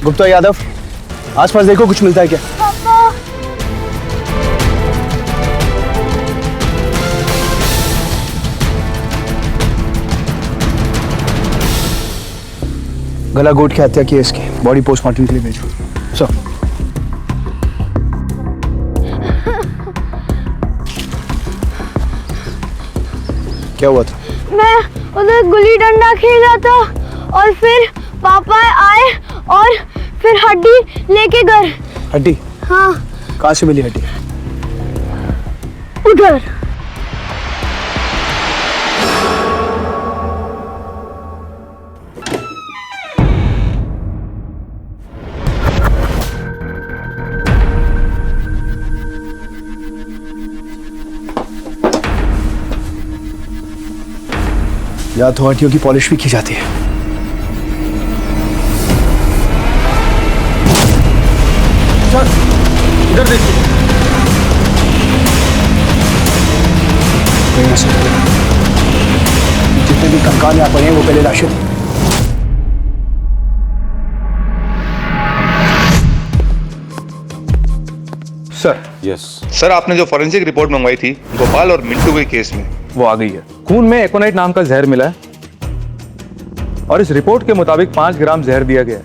[SPEAKER 3] गुप्ता यादव, आसपास देखो कुछ मिलता है क्या? गला घोट के हत्या की है इसकी, बॉडी पोस्टमार्टम के लिए भेजो। सर, क्या हुआ था?
[SPEAKER 5] मैं उधर गुल्ली डंडा खेल रहा था और फिर पापा आए और फिर हड्डी लेके गए।
[SPEAKER 3] हड्डी?
[SPEAKER 5] हाँ।
[SPEAKER 3] कहाँ से मिली हड्डी?
[SPEAKER 5] उधर।
[SPEAKER 3] या तो हड्डियों की पॉलिश भी की जाती है।
[SPEAKER 2] सर, इधर देखिए।
[SPEAKER 3] जितने भी कंकाल यहाँ पड़े हैं वो पहले लाशें थी।
[SPEAKER 13] सर।
[SPEAKER 10] यस
[SPEAKER 13] सर, आपने जो फॉरेंसिक रिपोर्ट मंगवाई थी गोपाल और मिंटू के केस में, वो आ गई है। खून में एकोनाइट नाम का जहर मिला है और इस रिपोर्ट के मुताबिक 5 ग्राम जहर दिया गया है।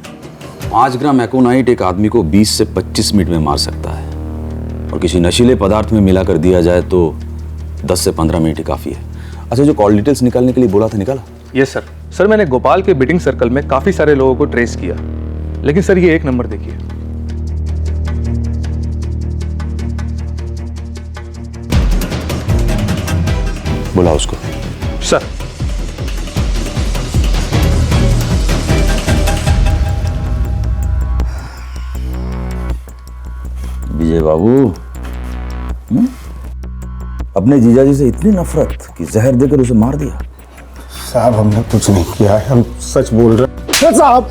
[SPEAKER 10] 5 ग्राम एकोनाइट एक आदमी को 20 से 25 मिनट में मार सकता है, और किसी नशीले पदार्थ में मिलाकर दिया जाए तो 10 से 15 मिनट ही काफी है। अच्छा, जो कॉल डिटेल्स निकालने के लिए बोला था, निकाला?
[SPEAKER 13] Yes sir. सर, मैंने गोपाल के बिटिंग सर्कल में काफी सारे लोगों को ट्रेस किया, लेकिन सर ये एक नंबर देखिए।
[SPEAKER 10] बुला उसको।
[SPEAKER 13] सर।
[SPEAKER 10] विजय बाबू, अपने जीजाजी से इतनी नफरत कि जहर देकर उसे मार दिया?
[SPEAKER 18] साहब, हमने कुछ नहीं किया है, हम सच बोल रहे हैं। साहब,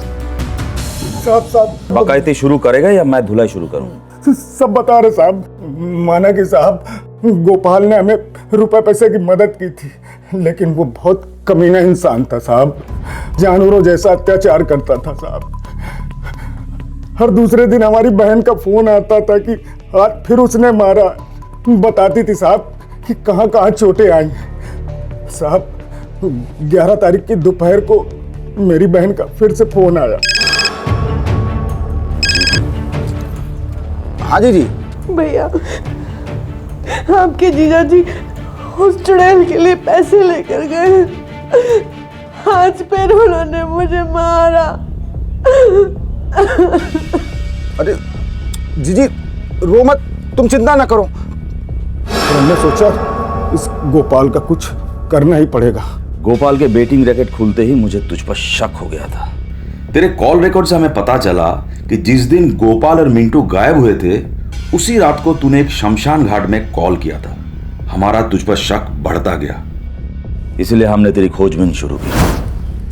[SPEAKER 18] साहब,
[SPEAKER 10] बाकायदे शुरू करेगा या मैं धुलाई शुरू करूं?
[SPEAKER 18] सब बता रहे साहब। माना कि साहब गोपाल ने हमें रुपए पैसे की मदद की थी, लेकिन वो बहुत कमीना इंसान था साहब, जानवरों जैसा अत्याचार करता था साहब। हर दूसरे दिन हमारी बहन का फोन आता था कि आज फिर उसने मारा। बताती थी साहब कि कहाँ कहाँ चोटें आई। साहब, 11 तारीख की दोपहर को मेरी बहन का फिर से फोन आया।
[SPEAKER 10] हाँ जी।
[SPEAKER 12] भैया,
[SPEAKER 7] आपके जीजा जी उस चुड़ैल के लिए पैसे लेकर गए, आज फिर उन्होंने मुझे मारा।
[SPEAKER 18] अरे जीजी रो मत, तुम चिंता ना करो। हमने सोचा इस गोपाल का कुछ करना ही पड़ेगा।
[SPEAKER 10] गोपाल के बेटिंग रैकेट खुलते ही मुझे तुझ पर शक हो गया था। तेरे कॉल रिकॉर्ड से हमें पता चला कि जिस दिन गोपाल और मिंटू गायब हुए थे उसी रात को तूने एक शमशान घाट में कॉल किया था। हमारा तुझ पर शक बढ़ता गया, इसलिए हमने तेरी खोजबीन शुरू की।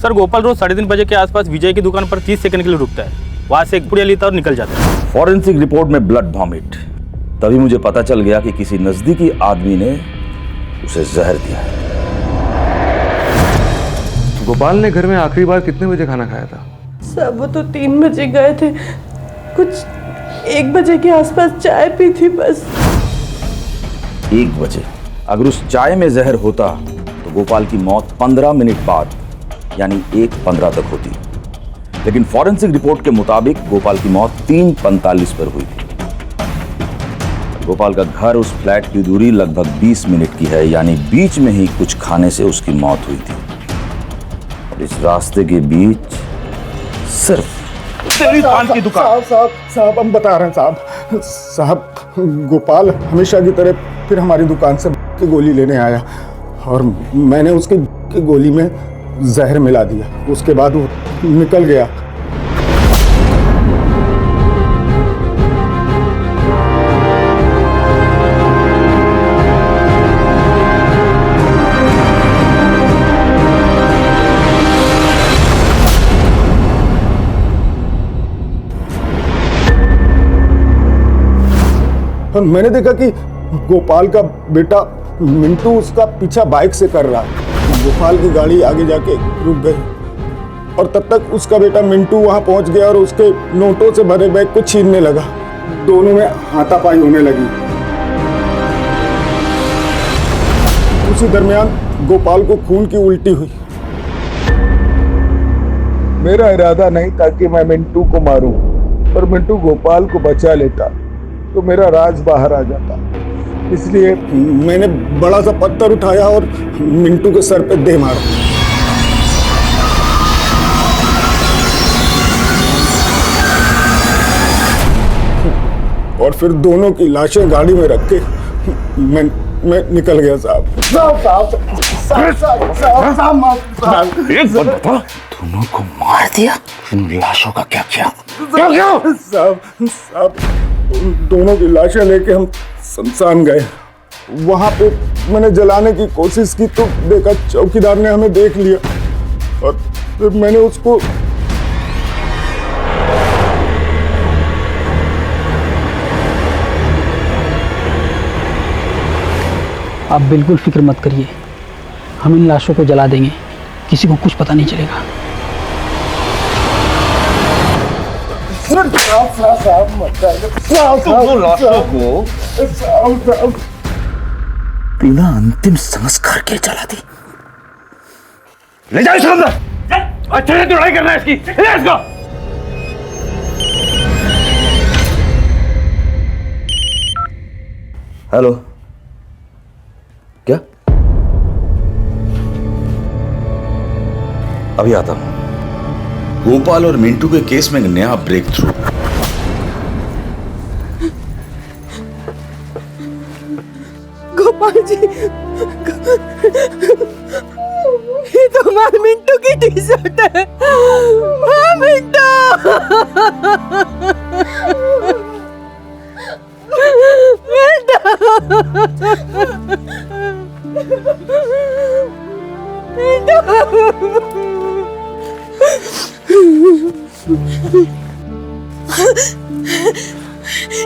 [SPEAKER 17] सर गोपाल रोज 3:30 बजे के आसपास विजय की दुकान पर 30 सेकंड के लिए रुकता है, वहां से एक पुड़िया लेता और निकल जाता है।
[SPEAKER 10] फॉरेंसिक रिपोर्ट में ब्लड वॉमिट, तभी मुझे पता चल गया कि किसी नजदीकी आदमी ने उसे जहर दिया है।
[SPEAKER 13] गोपाल ने घर में आखिरी बार कितने बजे खाना खाया था?
[SPEAKER 7] सब वो तो 3 बजे गए थे, कुछ 1 बजे के आसपास चाय पी थी बस।
[SPEAKER 10] 1 बजे? अगर उस चाय में जहर होता तो गोपाल की मौत 15 मिनट बाद यानी 1:15 तक होती, लेकिन फॉरेंसिक रिपोर्ट के मुताबिक गोपाल की मौत 3:45 पर हुई थी। गोपाल का घर उस फ्लैट की दूरी लगभग 20 मिनट की है, यानी बीच में ही कुछ खाने से उसकी मौत हुई थी। और इस रास्ते के बीच सिर्फ
[SPEAKER 18] तेरी पान की दुकान। साहब हम बता रहे हैं साहब गोपाल हमेशा की तरह फिर हमारी दुकान से की गोली लेने आया और मैंने उसकी गोली में जहर मिला दिया। उसके बाद वो निकल गया। और मैंने देखा कि गोपाल का बेटा मिंटू उसका पीछा बाइक से कर रहा है। गोपाल की गाड़ी आगे जाके रुक गई और तब तक उसका बेटा मिंटू वहां पहुंच गया और उसके नोटों से भरे बैग को छीनने लगा। दोनों में हाथापाई होने लगी। उसी दरमियान गोपाल को खून की उल्टी हुई।
[SPEAKER 20] मेरा इरादा नहीं था कि मैं मिंटू को मारूं, पर मिंटू गोपाल को बचा लेता तो मेरा राज बाहर आ जाता। इसलिए
[SPEAKER 18] मैंने बड़ा सा पत्थर उठाया और मिंटू के सर पे दे मारा। और फिर दोनों की लाशें गाड़ी में रख के मैं निकल गया। साहब
[SPEAKER 10] दोनों को मार दिया, इन लाशों का क्या किया?
[SPEAKER 18] साहब दोनों की लाशें लेके हम शमशान गए। वहां पे मैंने जलाने की कोशिश की तो देखा चौकीदार ने हमें देख लिया और फिर मैंने उसको
[SPEAKER 8] आप बिल्कुल फिक्र मत करिए, हम इन लाशों को जला देंगे, किसी को कुछ पता नहीं चलेगा।
[SPEAKER 10] बिना अंतिम संस्कार के जला दी। ले जाओ इसे अंदर। अच्छे से लड़ाई करना है इसकी। ले इसको। हेलो, क्या? अभी आता हूं। गोपाल और मिंटू के केस में एक नया ब्रेक थ्रू।
[SPEAKER 7] गोपाल जी, ये तो हमारे मिंटू की टी-शर्ट है। हाँ, मिंटू।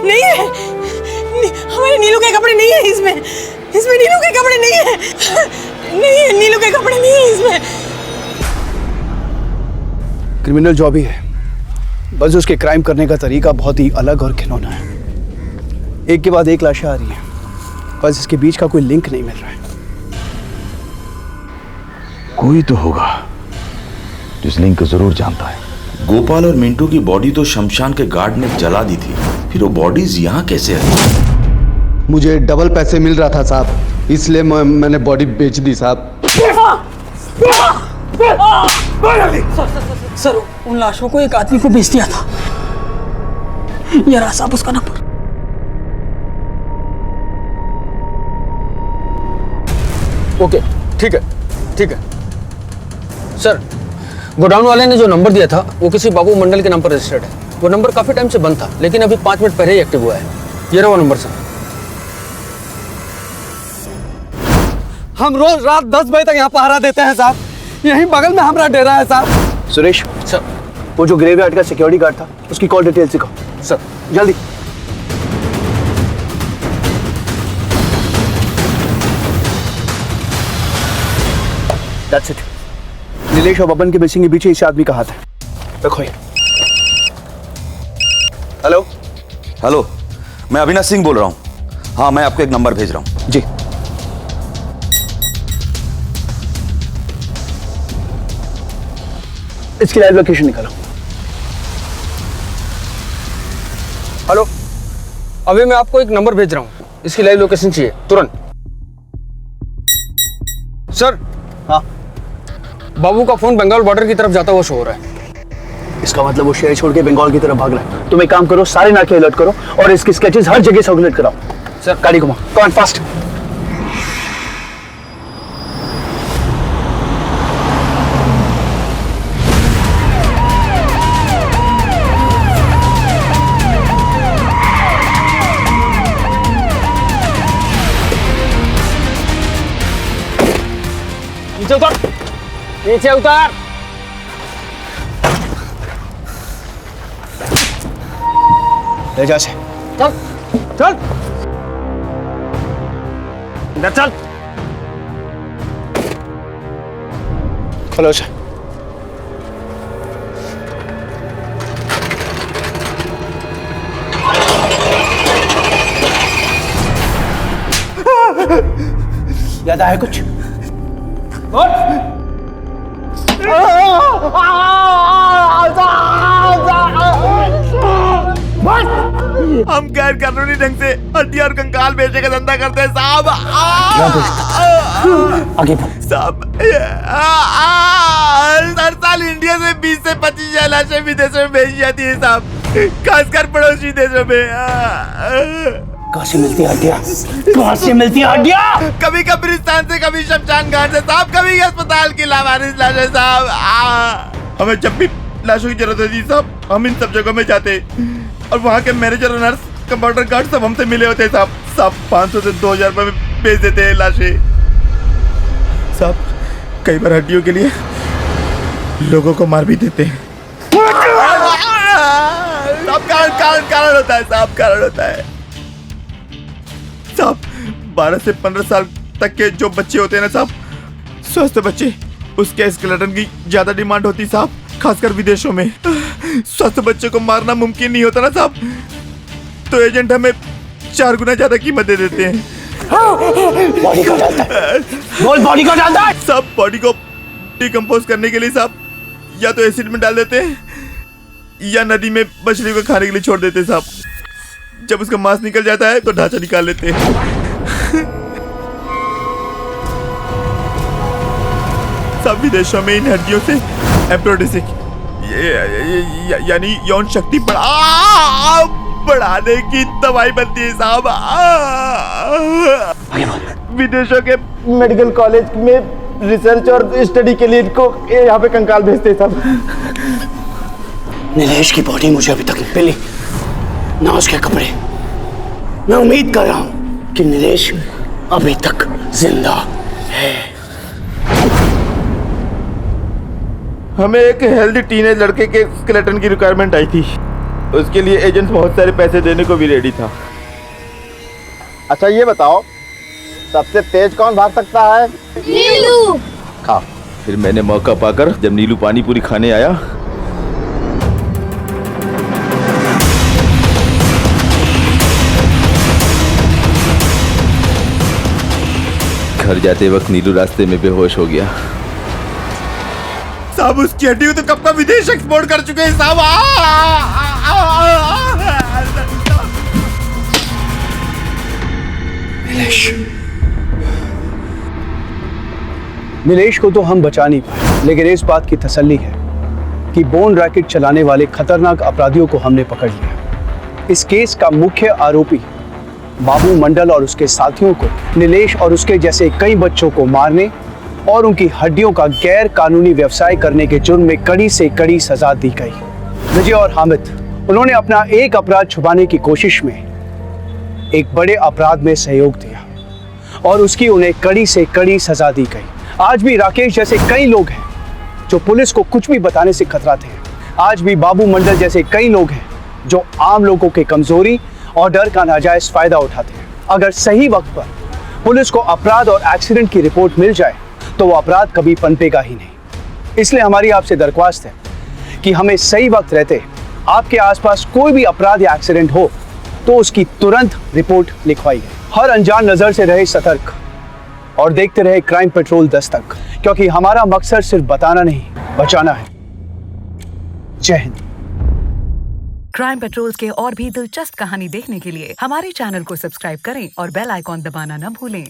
[SPEAKER 7] नहीं है, हमारे नीलू के कपड़े नहीं है इसमें नीलू के कपड़े नहीं है, नीलू के कपड़े नहीं है इसमें।
[SPEAKER 3] क्रिमिनल जॉब ही है, बस उसके क्राइम करने का तरीका बहुत ही अलग और घिनौना है। एक के बाद एक लाशें आ रही हैं, बस इसके बीच का कोई लिंक नहीं मिल रहा है।
[SPEAKER 10] कोई तो होगा जिस लिंक को जरूर जानता है। गोपाल और मिंटू की बॉडी तो शमशान के गार्ड ने जला दी थी, फिर वो बॉडीज यहाँ कैसे आई?
[SPEAKER 11] मुझे डबल पैसे मिल रहा था साहब, इसलिए मैंने बॉडी बेच दी साहब।
[SPEAKER 8] सर उन लाशों को एक आदमी को बेच दिया था। ये रहा साहब उसका नंबर।
[SPEAKER 21] ओके ठीक है ठीक है सर। गोडाउन वाले ने जो नंबर दिया था वो किसी बाबू मंडल के नाम पर रजिस्टर्ड है। वो नंबर काफी टाइम से बंद था, लेकिन अभी 5 मिनट पहले ही एक्टिव हुआ है। ये रहा वो नंबर सर।
[SPEAKER 15] हम रोज रात 10 बजे तक यहाँ पहरा देते हैं साहब। यहीं बगल में हमारा डेरा है साहब।
[SPEAKER 3] सुरेश
[SPEAKER 21] सर,
[SPEAKER 3] वो जो ग्रेवयार्ड का सिक्योरिटी गार्ड था उसकी कॉल डिटेल्स दिखाओ।
[SPEAKER 21] सर
[SPEAKER 3] जल्दी। That's it. नीलेश और बबन के मिसिंग के पीछे इस आदमी का हाथ है। रखो ये। हेलो
[SPEAKER 10] हेलो, मैं अविनाश सिंह बोल रहा हूँ। हाँ, मैं आपको एक नंबर भेज रहा हूँ।
[SPEAKER 3] जी। इसकी लाइव लोकेशन निकालो।
[SPEAKER 21] हेलो, अभी मैं आपको एक नंबर भेज रहा हूँ, इसकी लाइव लोकेशन चाहिए तुरंत। सर।
[SPEAKER 3] हाँ।
[SPEAKER 21] बाबू का फोन बंगाल बॉर्डर की तरफ जाता हुआ शो हो रहा है।
[SPEAKER 3] इसका मतलब वो शहर छोड़ के बंगाल की तरफ भाग रहा है। तुम एक काम करो, सारे नाके अलर्ट करो और इसकी स्केचेस हर जगह सर्कुलेट कराओ।
[SPEAKER 21] सर
[SPEAKER 3] गाड़ी घुमाओ, कम ऑन फास्ट।
[SPEAKER 21] नीचे उतर, नीचे उतर।
[SPEAKER 3] ले जा से।
[SPEAKER 21] चल चल अंदर चल।
[SPEAKER 3] खोलो से। याद आया कुछ?
[SPEAKER 12] हम गैर कानूनी ढंग से हड्डी और कंकाल बेचने का धंधा करते हैं साहब।
[SPEAKER 3] आगे
[SPEAKER 12] साहब, हर साल इंडिया से 20 से 25 लाशें विदेशों में भेजी जाती है साहब, खासकर पड़ोसी देशों में।
[SPEAKER 3] कहाँ से मिलती है हड्डियाँ? कहाँ से मिलती है हड्डियाँ?
[SPEAKER 12] कभी कब्रिस्तान से, कभी शमशान घाट से साहब, कभी अस्पताल की लावारिस लाशें साहब। हमें जब भी लाशों की जरूरत होती साहब, हम इन सब जगहों में जाते और वहाँ के मैनेजर और नर्स, कंपाउंडर गार्ड सब हमसे मिले होते हैं साहब। 500 से 2000 रुपए में बेच देते हैं लाशें साहब। कई बार हड्डियों के लिए लोगों को मार भी देते हैं साहब। कारण होता है साहब, कारण होता है साहब। 12 से 15 साल तक के जो बच्चे होते हैं ना साहब, स्वस्थ बच्चे, उसके स्केलेटन की ज्यादा डिमांड होती है साहब, खासकर विदेशों में। स्वस्थ बच्चे को मारना मुमकिन नहीं होता ना साहब, तो एजेंट हमें 4 गुना ज्यादा कीमत दे देते हैं।
[SPEAKER 3] बॉडी को डालता है। बोल, बॉडी को डालता है।
[SPEAKER 12] सब बॉडी को डिकम्पोज करने के लिए साहब या तो एसिड में डाल देते हैं या नदी में मछली को खाने के लिए छोड़ देते हैं साहब। जब उसका मांस निकल जाता है तो ढांचा निकाल लेते हैं सब विदेशों में इन हड्डियों से एप्रोडिसिक यानी यौन शक्ति बढ़ाने की दवाई बनती है साहब।
[SPEAKER 19] विदेशों के मेडिकल कॉलेज में रिसर्च और स्टडी के लिए इनको यहाँ पे कंकाल भेजते साहब।
[SPEAKER 3] नीलेश की बॉडी मुझे अभी तक मिली ना, उसके कपड़े। मैं उम्मीद कर रहा हूँ कि नीलेश अभी तक जिंदा है।
[SPEAKER 12] हमें एक हेल्दी टीनेज लड़के के स्केलेटन की रिक्वायरमेंट आई थी, उसके लिए एजेंट बहुत सारे पैसे देने को भी रेडी था।
[SPEAKER 19] अच्छा ये बताओ, सबसे तेज कौन भाग सकता है?
[SPEAKER 5] नीलू।
[SPEAKER 10] हाँ, फिर मैंने मौका पाकर जब नीलू पानी पूरी खाने आया, घर जाते वक्त नीलू रास्ते में बेहोश हो गया
[SPEAKER 12] साहब। उसकी हड्डी तो कब का विदेश एक्सपोर्ट कर चुके हैं साहब।
[SPEAKER 3] नीलेश को तो हम बचा नहीं पाए, लेकिन इस बात की तसल्ली है कि बोन रैकेट चलाने वाले खतरनाक अपराधियों को हमने पकड़ लिया। इस केस का मुख्य आरोपी बाबू मंडल और उसके साथियों को नीलेश और उसके जैसे कई बच्चों को मारने और उनकी हड्डियों का गैर कानूनी व्यवसाय करने के जुर्म में कड़ी से कड़ी सजा दी गई। विजय और हामिद, उन्होंने अपना एक अपराध छुपाने की कोशिश में एक बड़े अपराध में सहयोग दिया और उसकी उन्हें कड़ी से कड़ी सजा दी गई। आज भी राकेश जैसे कई लोग हैं जो पुलिस को कुछ भी बताने से कतराते हैं। आज भी बाबू मंडल जैसे कई लोग हैं जो आम लोगों के कमजोरी और डर का नाजायज फायदा उठाते हैं। अगर सही वक्त पर पुलिस को अपराध और एक्सीडेंट की रिपोर्ट मिल जाए तो वो अपराध कभी पनपेगा ही नहीं। इसलिए हमारी आपसे दरख्वास्त है कि हमें सही वक्त रहते आपके आसपास कोई भी अपराध या एक्सीडेंट हो तो उसकी तुरंत रिपोर्ट लिखवाइए। हर अनजान नजर से रहे सतर्क और देखते रहे क्राइम पेट्रोल दस्तक, क्योंकि हमारा मकसद सिर्फ बताना नहीं, बचाना है। जय हिंद।
[SPEAKER 6] क्राइम पेट्रोल के और भी दिलचस्प कहानी देखने के लिए हमारे चैनल को सब्सक्राइब करें और बेल आइकॉन दबाना न भूलें।